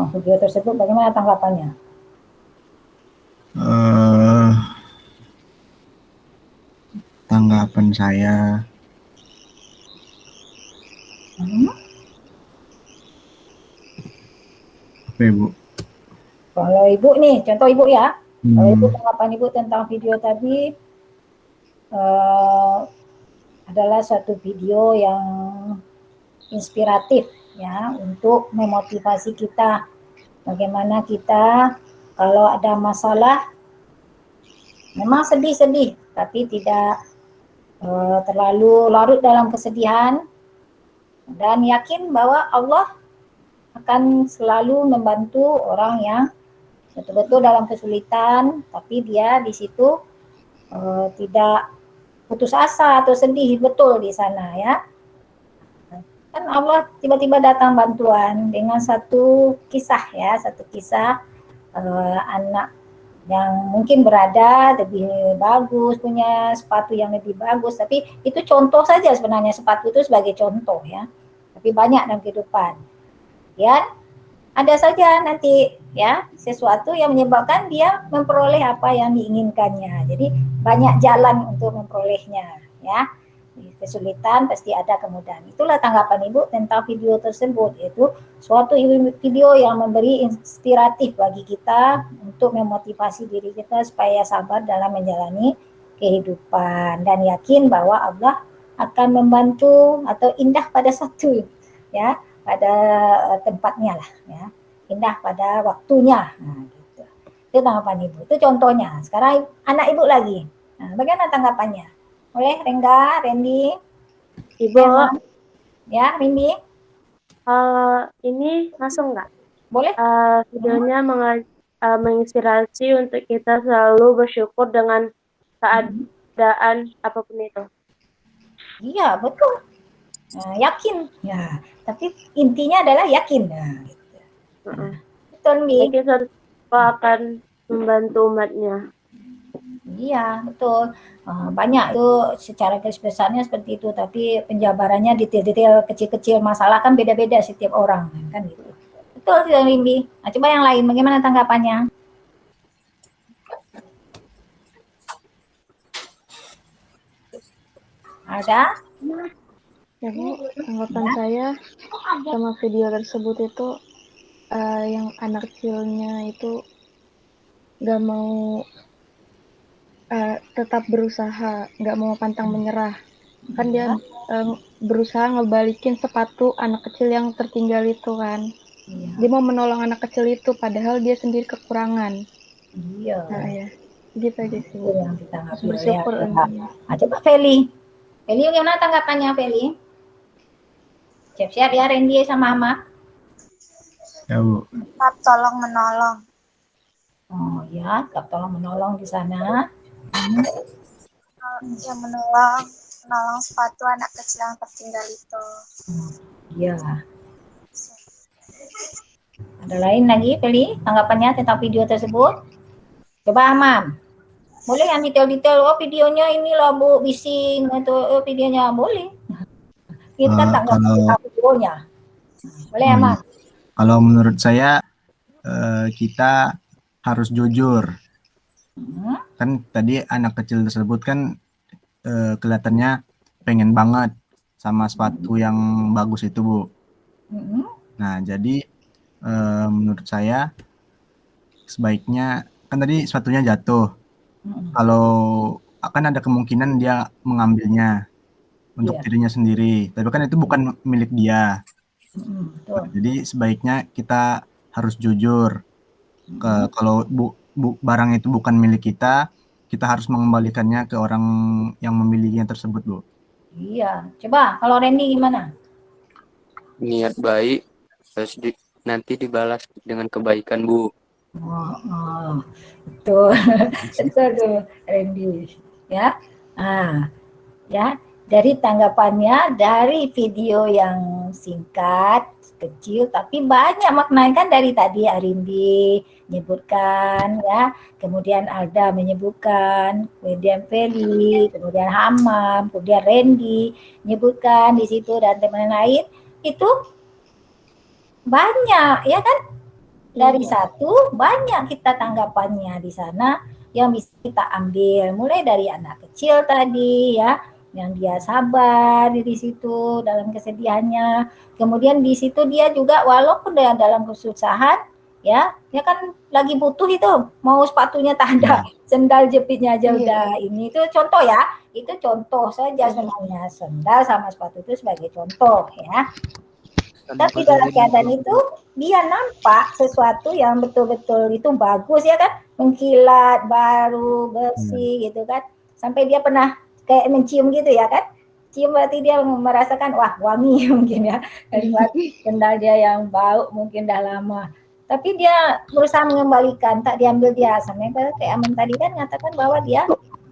Video tersebut bagaimana tanggapannya? Tanggapan saya apa Ibu? Kalau Ibu nih, contoh Ibu ya. Kalau Ibu tanggapan Ibu tentang video tadi adalah suatu video yang inspiratif ya untuk memotivasi kita bagaimana kita kalau ada masalah memang sedih-sedih tapi tidak terlalu larut dalam kesedihan dan yakin bahwa Allah akan selalu membantu orang yang betul-betul dalam kesulitan tapi dia di situ tidak putus asa atau sedih betul di sana ya. Kan Allah tiba-tiba datang bantuan dengan satu kisah ya, satu kisah anak yang mungkin berada lebih bagus, punya sepatu yang lebih bagus, tapi itu contoh saja sebenarnya, sepatu itu sebagai contoh ya, tapi banyak dalam kehidupan ya. Ada saja nanti ya sesuatu yang menyebabkan dia memperoleh apa yang diinginkannya. Jadi banyak jalan untuk memperolehnya ya. Kesulitan pasti ada kemudahan. Itulah tanggapan Ibu tentang video tersebut, yaitu suatu video yang memberi inspiratif bagi kita untuk memotivasi diri kita supaya sabar dalam menjalani kehidupan dan yakin bahwa Allah akan membantu atau indah pada satu ya, pada tempatnya lah ya, indah pada waktunya. Nah, gitu. Itu tanggapan Ibu. Itu contohnya. Sekarang anak Ibu lagi. Nah, bagaimana tanggapannya? Boleh Rengga, Randy? Ibu, ya Randy? Ini langsung nggak? Boleh. Videonya menginspirasi untuk kita selalu bersyukur dengan keadaan apapun itu. Iya, betul. Yakin. Ya, tapi intinya adalah yakin. Nah, gitu. Betul, Randy. Jadi akan membantu umatnya. Iya, betul. Banyak itu secara garis besarnya seperti itu, tapi penjabarannya detail-detail kecil-kecil masalah kan beda-beda setiap orang kan gitu. Betul tidak Rimbi? Nah, coba yang lain bagaimana tanggapannya? Ada? Ya Bu, tanggapan saya sama video tersebut itu yang anak kecilnya itu nggak mau tetap berusaha, nggak mau pantang menyerah. Kan dia berusaha ngebalikin sepatu anak kecil yang tertinggal itu kan. Dia mau menolong anak kecil itu, padahal dia sendiri kekurangan. Iya. Nah ya, gitu aja sih. Itu yang kita bersyukur. Coba Feli. Feli gimana tanggapannya Feli? Siap-siap ya Randy sama Ama. Ya Bu. Tetap tolong menolong. Oh ya, tetap tolong menolong di sana. Yang menolong sepatu anak kecil yang tertinggal itu. Iya. Ada lain lagi, Feli, tanggapannya tentang video tersebut? Coba Amam. Boleh yang detail-detail, oh videonya inilah Bu, bising, atau videonya boleh. Kita tanggapan videonya. Boleh Amam? Kalau menurut saya, kita harus jujur. Kan tadi anak kecil tersebut kan kelihatannya pengen banget sama sepatu yang bagus itu Bu. Nah jadi menurut saya sebaiknya, kan tadi sepatunya jatuh. Kalau akan ada kemungkinan dia mengambilnya untuk dirinya sendiri, tapi kan itu bukan milik dia. Nah, jadi sebaiknya kita harus jujur. Kalau barang itu bukan milik kita harus mengembalikannya ke orang yang memilikinya tersebut, Bu. Iya. Coba kalau Randy gimana? Niat baik harus nanti dibalas dengan kebaikan, Bu. Betul. Betul tuh Randy. Ya. Ya, dari tanggapannya dari video yang singkat, kecil tapi banyak maknanya kan dari tadi Arindi menyebutkan ya, kemudian Alda menyebutkan, kemudian Feli, kemudian Hamam, kemudian Randy menyebutkan di situ dan teman lain itu banyak ya kan? Dari satu banyak kita tanggapannya di sana yang bisa kita ambil mulai dari anak kecil tadi ya yang dia sabar di situ dalam kesedihannya, kemudian di situ dia juga walaupun dia dalam kesusahan ya kan lagi butuh itu mau sepatunya tak ada, sendal jepitnya aja udah ini itu contoh ya, itu contoh saja sebenarnya sendal sama sepatu itu sebagai contoh ya. Tapi dalam keadaan itu dia nampak sesuatu yang betul-betul itu bagus ya kan, mengkilat, baru, bersih gitu kan. Sampai dia pernah kayak mencium gitu ya kan. Cium berarti dia merasakan wah wangi mungkin ya. Daripada sendal dia yang bau mungkin dah lama. Tapi dia berusaha mengembalikan, tak diambil dia. Sampai kayak Amin tadi kan mengatakan bahwa dia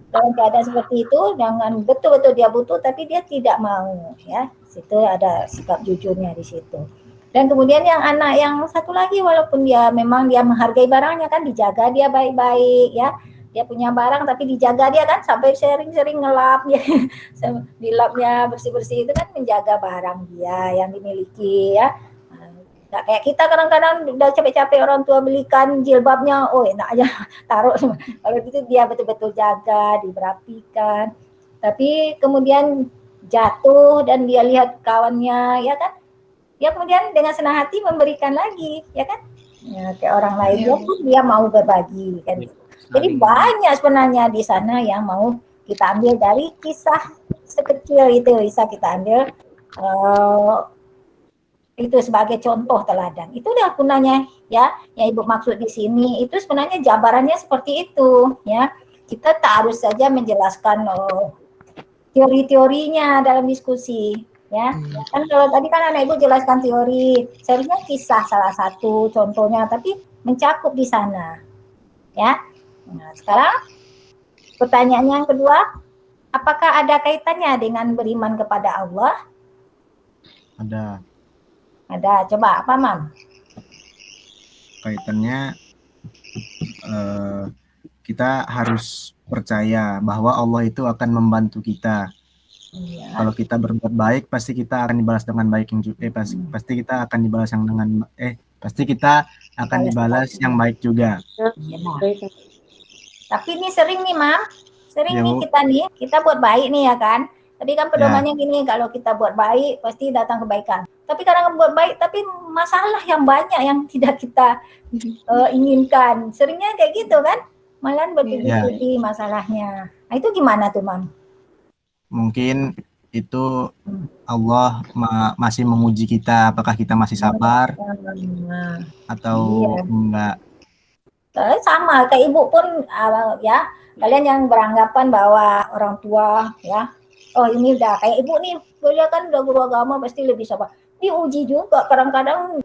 dalam keadaan seperti itu jangan betul-betul dia butuh tapi dia tidak mau ya, situ ada sikap jujurnya di situ. Dan kemudian yang anak yang satu lagi walaupun dia memang dia menghargai barangnya kan dijaga dia baik-baik ya, dia punya barang tapi dijaga dia kan sampai sering-sering ngelap ya dilapnya bersih-bersih itu kan menjaga barang dia yang dimiliki ya. Nggak kayak kita kadang-kadang udah capek-capek orang tua belikan jilbabnya, oh enak aja taruh. Kalau gitu dia betul-betul jaga, diberapikan. Tapi kemudian jatuh dan dia lihat kawannya, ya kan? Dia kemudian dengan senang hati memberikan lagi, ya kan? Ya, kayak orang lain dia pun dia mau berbagi kan. Jadi banyak sebenarnya di sana yang mau kita ambil dari kisah sekecil itu bisa kita ambil itu sebagai contoh teladan. Itu udah gunanya ya, yang Ibu maksud di sini itu sebenarnya jabarannya seperti itu ya. Kita tak harus saja menjelaskan teori-teorinya dalam diskusi ya. Kan kalau tadi kan anak Ibu jelaskan teori, seharusnya kisah salah satu contohnya tapi mencakup di sana. Ya. Nah, sekarang pertanyaannya yang kedua, apakah ada kaitannya dengan beriman kepada Allah? Ada, coba apa Mam? Kaitannya kita harus percaya bahwa Allah itu akan membantu kita. Ya. Kalau kita berbuat baik, pasti kita akan dibalas dengan baik yang juga. Pasti kita akan dibalas yang dengan pasti kita akan dibalas yang baik juga. Ya. Tapi ini sering nih Mam, sering nih kita buat baik nih ya kan. Tapi kan pedomannya gini, kalau kita buat baik pasti datang kebaikan. Tapi kadang buat baik tapi masalah yang banyak yang tidak kita inginkan. Seringnya kayak gitu kan, malah bertubi-tubi masalahnya. Nah itu gimana tuh Mam? Mungkin itu Allah masih menguji kita, apakah kita masih sabar atau enggak. Sama kayak Ibu pun ya, kalian yang beranggapan bahwa orang tua ya, oh ini udah kayak Ibu nih, beliau kan udah guru agama pasti lebih sabar. Diuji juga, kadang-kadang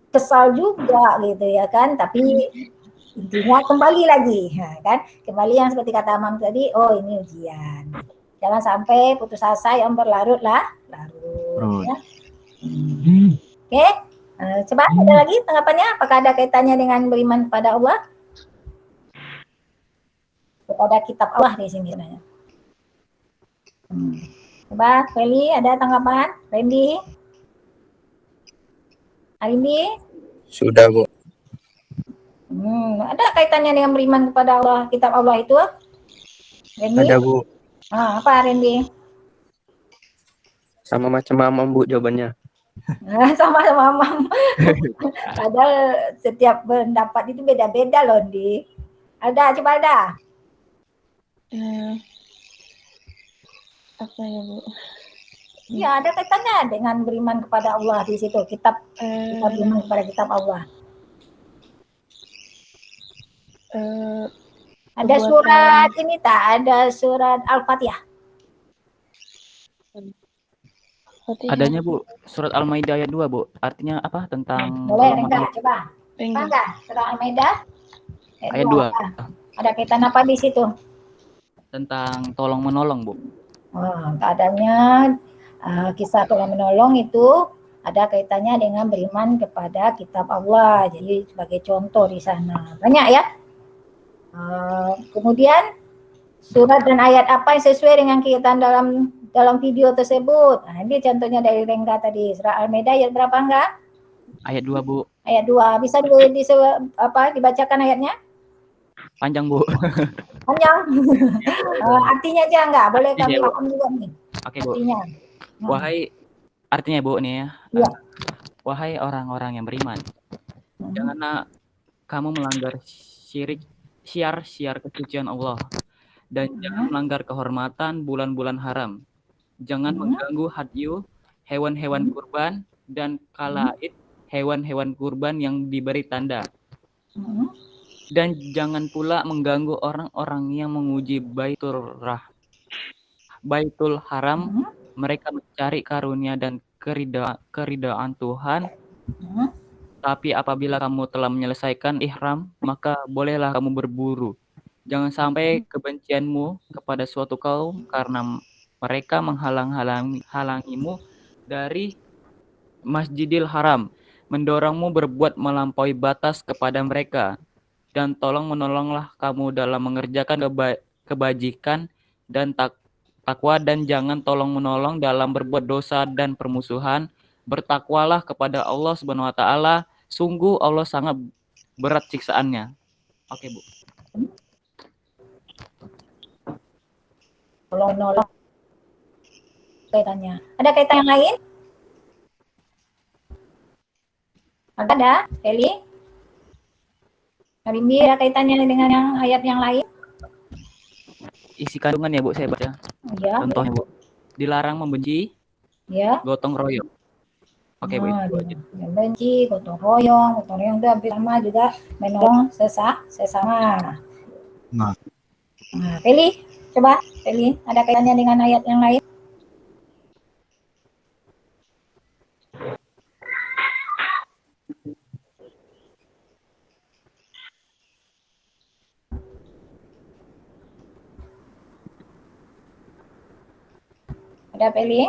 kesal juga gitu ya kan, tapi intinya kembali lagi ya kan, kembali yang seperti kata Mam tadi, oh ini ujian. Jangan sampai putus asa yang berlarut. Ya. Oke, coba ada lagi tanggapannya, apakah ada kaitannya dengan beriman kepada Allah? Kepada kitab Allah di sini sebenarnya. Coba Feli ada tanggapan? Randy? Arindi? Sudah Bu. Ada kaitannya dengan beriman kepada Allah, kitab Allah itu? Randy? Ada Bu. Apa Randy? Sama macam Mamam Bu jawabannya. Sama-sama Mam. Padahal setiap pendapat itu beda-beda loh Di. Alda, coba Alda. Apa ya Bu? Ya ada kaitannya dengan beriman kepada Allah di situ, kita beriman kepada kitab Allah. Ada surat ini tak? Ada surat Al-Fatihah. Adanya Bu, surat Al-Maidah ayat 2 Bu. Artinya apa? Tentang Boleh, tolong Rengga, menolong. coba. Enggak, surat Al-Maidah Ayat 2 Ada kaitan apa di situ? tentang tolong menolong Bu. Keadaannya kisah tolong menolong itu ada kaitannya dengan beriman kepada kitab Allah. Jadi sebagai contoh di sana. Banyak ya. Kemudian surat dan ayat apa yang sesuai dengan kaitan dalam video tersebut. Ini contohnya dari Rengga tadi. Surah Al-Maidah ayat berapa enggak? Ayat 2 Bu. Ayat 2. Bisa dibacakan ayatnya? Panjang Bu. Panjang. Artinya aja enggak? Boleh kami Artinya, Bu. paham juga nih. Oke Bu. Artinya. Artinya Bu nih ya. Iya. Wahai orang-orang yang beriman, janganlah kamu melanggar syiar kesucian Allah, dan jangan melanggar kehormatan bulan-bulan haram. Jangan mengganggu hadyu, hewan-hewan kurban, dan kalaid hewan-hewan kurban yang diberi tanda. Dan jangan pula mengganggu orang-orang yang menguji Baitul Haram. Mereka mencari karunia dan keridaan Tuhan. Tapi apabila kamu telah menyelesaikan ihram, maka bolehlah kamu berburu. Jangan sampai kebencianmu kepada suatu kaum karena mereka menghalangimu dari Masjidil Haram, mendorongmu berbuat melampaui batas kepada mereka. Dan tolong menolonglah kamu dalam mengerjakan kebajikan dan takwa, dan jangan tolong menolong dalam berbuat dosa dan permusuhan. Bertakwalah kepada Allah Subhanahu wa taala, sungguh Allah sangat berat siksaannya. Oke, Bu. Tolong menolong kaitannya. Ada kaitan yang lain? Ada, Eli? Rimbi, ada kaitannya dengan yang ayat yang lain? Isi kandungan ya Bu, saya baca. Ya. Contohnya Bu, dilarang membenci, ya, gotong royong. Oke Bu, itu aja. Membenci, gotong royong itu hampir sama juga menolong sesama. Nah, Eli, coba, Eli, ada kaitannya dengan ayat yang lain? Ada Eli?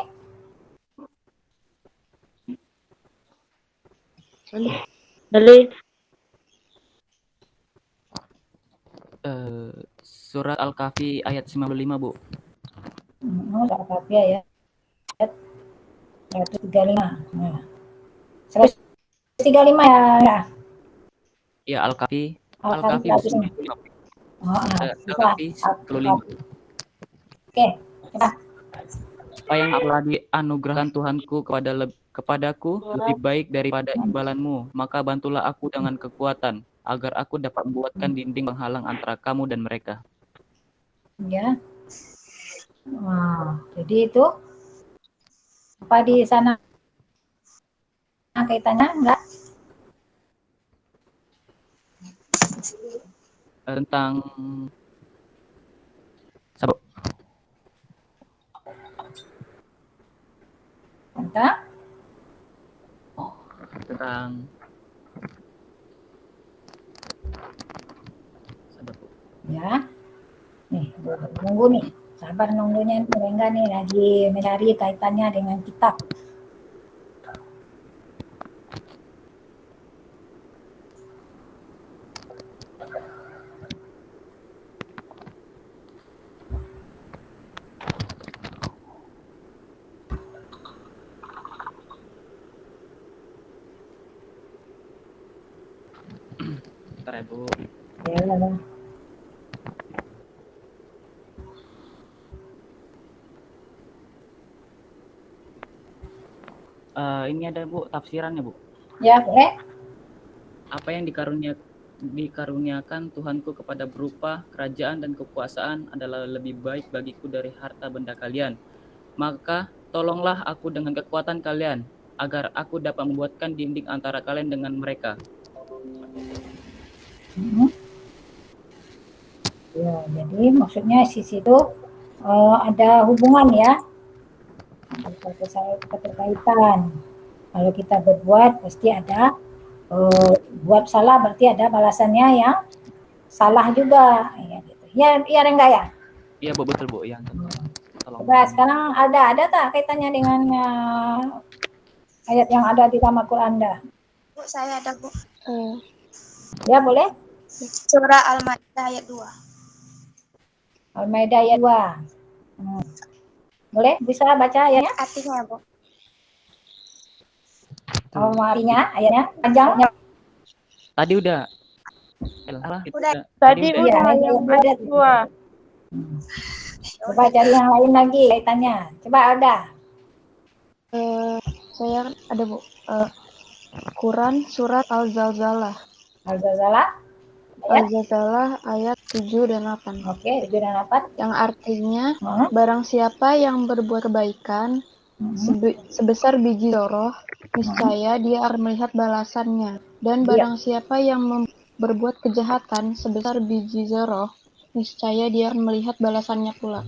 Beli. Surat Al-Kahfi ayat 95 Bu. Al-Kahfi ayat 135. Nah. 135 ya. Ya, Al-Kahfi. Al-Kahfi Al-Kahfi 105. Oke, coba. Apa yang telah dianugerahkan Tuhanku kepadaku lebih baik daripada imbalanmu, maka bantulah aku dengan kekuatan, agar aku dapat membuatkan dinding penghalang antara kamu dan mereka. Ya. Jadi itu apa di sana kaitannya enggak? Tentang sabar. Tentang sabar Bu. Ya. Nih, nunggu nih. Sabar nunggunya enggak nih lagi mencari kaitannya dengan kitab. Bentar ya Bu. Ya, lalu. Ini ada Bu tafsirannya Bu. Ya, boleh. Apa yang dikaruniakan Tuhanku kepada berupa kerajaan dan kekuasaan adalah lebih baik bagiku dari harta benda kalian. Maka tolonglah aku dengan kekuatan kalian, agar aku dapat membuatkan dinding antara kalian dengan mereka. Ya, jadi maksudnya di situ ada hubungan ya, ada keterkaitan. Kalau kita berbuat pasti ada buat salah berarti ada balasannya yang salah juga. Ya, gitu. Ya enggak ya? Iya Bu, betul Bu. Yang tolong. Coba sekarang ada tak kaitannya dengan ayat yang ada di dalam Al-Quran dah? Bu, saya ada Bu. Ya boleh? Surah Al-Maidah ayat 2. Al-Maidah ayat 2. Boleh? Bisa baca ayatnya? Artinya Bu. Artinya ayatnya panjangnya. Tadi udah. Udah. Tadi Iya, udah ini yang ada. ayat 2. Coba cari yang lain lagi kaitannya. Coba ada. Saya ada Bu. Quran surat Al-Zalzalah. Al-Ghazala. Ayat. Al-Zalzalah ayat 7 dan 8. Oke, 7 dan 8. Yang artinya, Hmm. barang siapa yang berbuat kebaikan sebesar biji zarah, niscaya dia akan melihat balasannya. Dan barang siapa yang berbuat kejahatan sebesar biji zarah, niscaya dia akan melihat balasannya pula.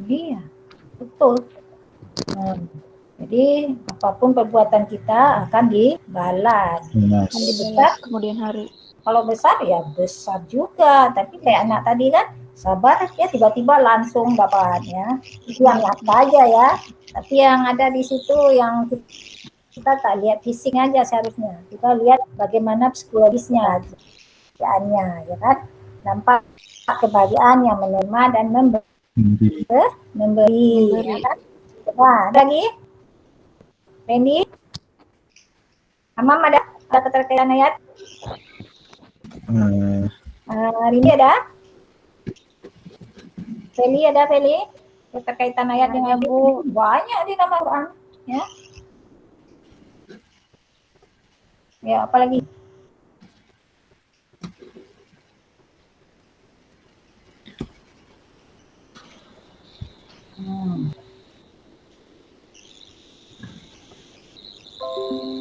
Iya, betul. Jadi apapun perbuatan kita akan dibalas. Akan dibalas kemudian hari. Kalau besar ya besar juga, tapi kayak anak tadi kan sabar ya tiba-tiba langsung dapat ya. Itu yang nyata aja ya. Tapi yang ada di situ yang kita tak lihat fisik aja seharusnya. Kita lihat bagaimana psikologisnya, kebahagiaannya, ya kan? Nampak kebahagiaan yang menerima dan memberi. Ya kan? Coba ada lagi. Randy? Amam ada keterkaitan ayat? Rini ada? Feli ada Feli? Keterkaitan ayat dengan Bu? Banyak di dalam Al-Quran. Ya. Ya, apalagi?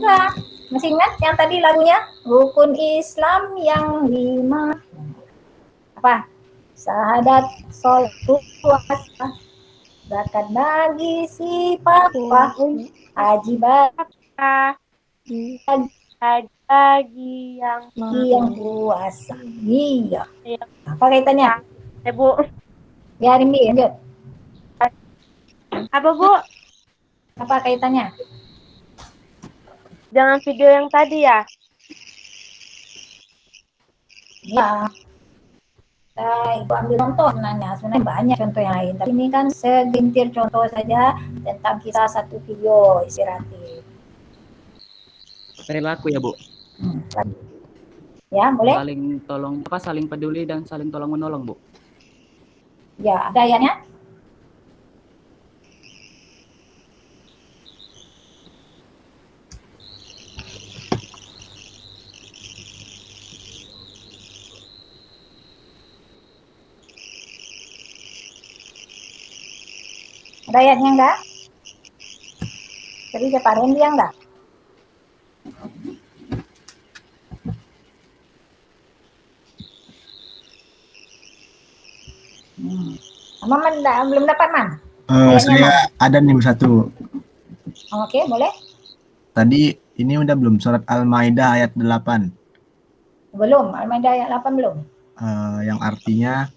Nah, masih ingat yang tadi lagunya? Rukun Islam yang 5. Apa? Syahadat, sholat, puasa, zakat bagi si papa, haji Bagi yang puasa. Iya. Apa kaitannya? Bu. Ya, Rimbi, lanjut. Apa Bu? Apa kaitannya? Jangan video yang tadi ya? Ya. Ibu ambil contoh sebenarnya banyak contoh yang lain. Tapi ini kan segelintir contoh saja tentang kisah satu video inspiratif. Perilaku ya Bu. Ya, boleh? Saling peduli dan saling tolong menolong Bu. Ya, ada ayatnya? Ada ayatnya enggak? Jadi separin dia enggak? Mama belum dapat, Man? Saya ada nih satu. Oke, boleh? Tadi ini udah belum surat Al-Maidah ayat 8. Belum, Al-Maidah ayat 8 belum. Yang artinya,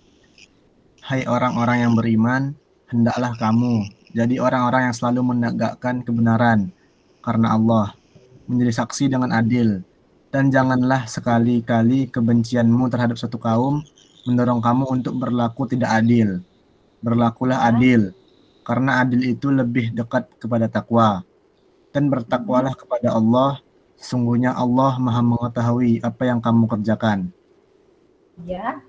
hai orang-orang yang beriman, hendaklah kamu jadi orang-orang yang selalu menegakkan kebenaran karena Allah, menjadi saksi dengan adil, dan janganlah sekali-kali kebencianmu terhadap satu kaum mendorong kamu untuk berlaku tidak adil. Berlakulah adil, karena adil itu lebih dekat kepada takwa. Dan bertakwalah kepada Allah, sesungguhnya Allah Maha mengetahui apa yang kamu kerjakan. Ya.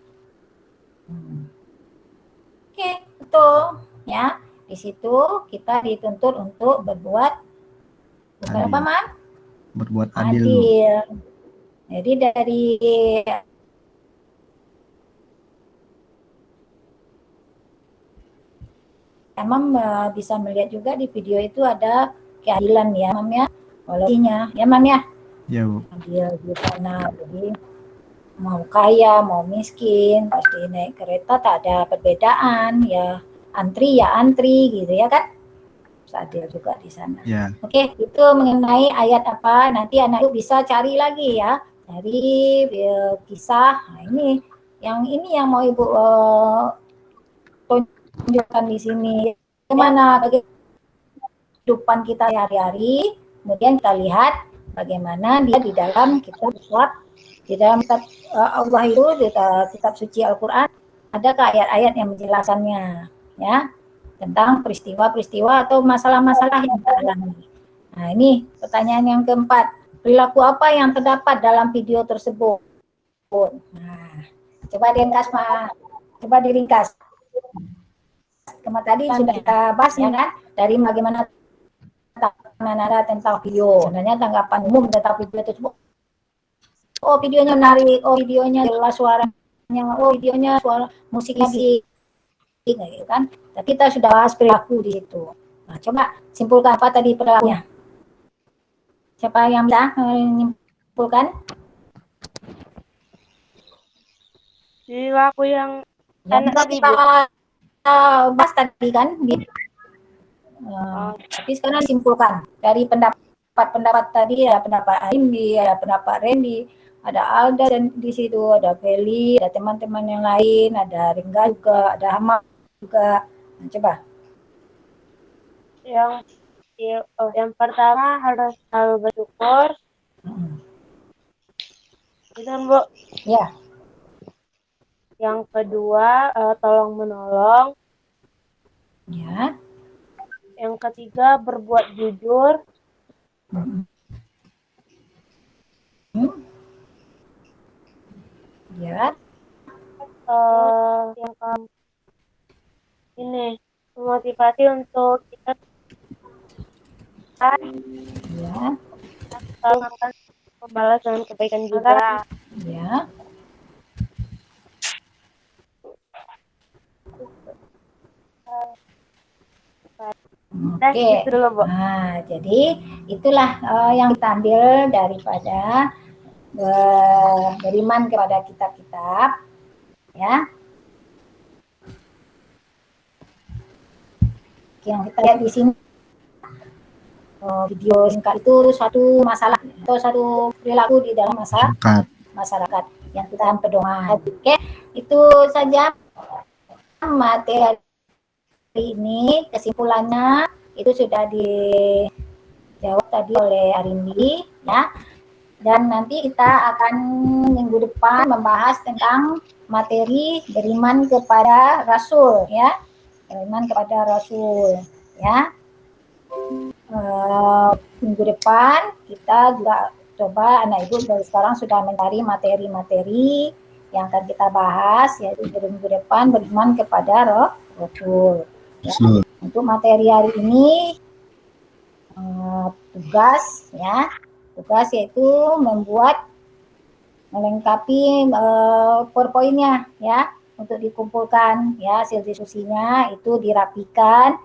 Oke, betul. Ya, di situ kita dituntut untuk berbuat apa, Man? Berbuat adil. Jadi dari Mam bisa melihat juga di video itu ada keadilan ya, Mam ya. Walaupun ya, Mam ya. Ya, Bu. Adil di sana. Jadi mau kaya, mau miskin, pasti naik kereta tak ada perbedaan, ya antri gitu ya kan? Adil juga di sana. Ya. Oke, itu mengenai ayat apa, nanti anak ibu bisa cari lagi ya, dari kisah. Nah, ini yang mau ibu tunjukkan di sini. Bagaimana kehidupan kita hari-hari, kemudian kita lihat bagaimana dia di dalam kitab Allah itu, di kitab suci Al-Quran, adakah ayat-ayat yang menjelaskannya ya tentang peristiwa-peristiwa atau masalah-masalah yang kita alami. Nah, ini pertanyaan yang keempat. Perilaku apa yang terdapat dalam video tersebut? Nah, coba diringkas. Kemarin tadi sudah kita bahas ya kan, dari bagaimana tanggapan tentang video. Sebenarnya tanggapan umum tentang video tersebut. Oh, videonya menarik, oh videonya jelas suaranya, oh videonya suara musiknya gitu kan. Tapi kita sudah bahas perilaku di situ. Nah, coba simpulkan apa tadi perilakunya. Siapa yang bisa menyimpulkan? Perilaku yang Yang tadi, kita bahas tadi kan. Tapi sekarang simpulkan dari pendapat tadi, ada pendapat Arimbi, ada pendapat Randy, ada Alda dan di situ ada Feli, ada teman-teman yang lain, ada Ringga juga, ada Hama juga. Nah, coba. Yang pertama harus selalu bersyukur. Itu kan, Bu? Ya. Yang kedua tolong menolong. Ya. Yang ketiga berbuat jujur. Ya. Yang keempat ini memotivasi untuk kita Ya. melakukan membalas dengan kebaikan juga. Ya. Oke. Nah, jadi itulah yang kita ambil daripada beriman kepada kitab-kitab, ya. Yang kita lihat di sini video singkat itu suatu masalah atau satu perilaku di dalam masyarakat yang kita pedoman. Oke, itu saja materi ini. Kesimpulannya itu sudah dijawab tadi oleh Arindi ya. Dan nanti kita akan minggu depan membahas tentang materi beriman kepada Rasul ya. Beriman kepada Rasul ya. Minggu depan kita juga coba anak ibu dari sekarang sudah mencari materi-materi yang akan kita bahas, yaitu minggu depan beriman kepada Rasul ya. Untuk materi hari ini tugas yaitu melengkapi PowerPoint-nya ya, untuk dikumpulkan ya, hasil diskusinya itu dirapikan,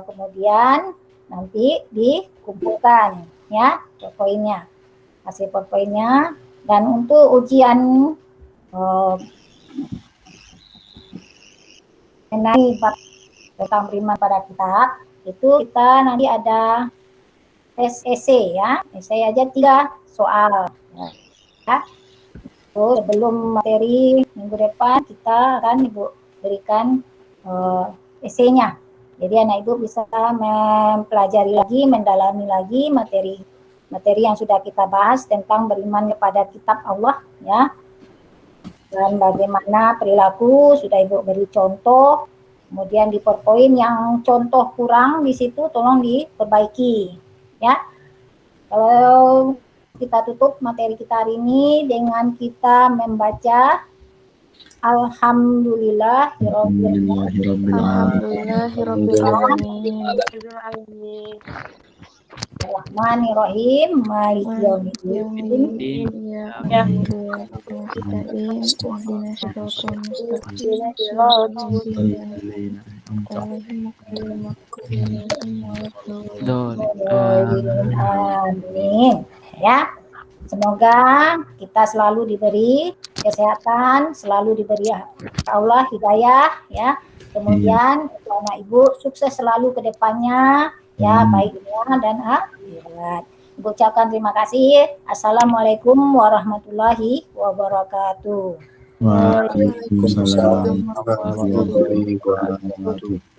kemudian nanti dikumpulkan ya PowerPoint-nya, hasil PowerPoint-nya. Dan untuk ujian mengenai tentang beriman pada kitab itu kita nanti ada tes esai ya, esai aja 3 soal ya. Terus sebelum materi minggu depan kita akan ibu berikan esainya. Jadi anak ibu bisa mempelajari lagi, mendalami lagi materi yang sudah kita bahas tentang beriman kepada kitab Allah ya. Dan bagaimana perilaku sudah ibu beri contoh. Kemudian di PowerPoint yang contoh kurang di situ tolong diperbaiki ya. Kalau kita tutup materi kita hari ini dengan kita membaca Alhamdulillahirobbilalamin. Rahmanirrahim, maliki yaumiddin. Amin. Ya. Semoga kita selalu diberi kesehatan, selalu diberi Allah hidayah ya. Kemudian anak ibu sukses selalu ke depannya ya, baik dunia dan akhirat. Ibu ucapkan terima kasih. Assalamualaikum warahmatullahi wabarakatuh. Waalaikumsalam warahmatullahi wabarakatuh.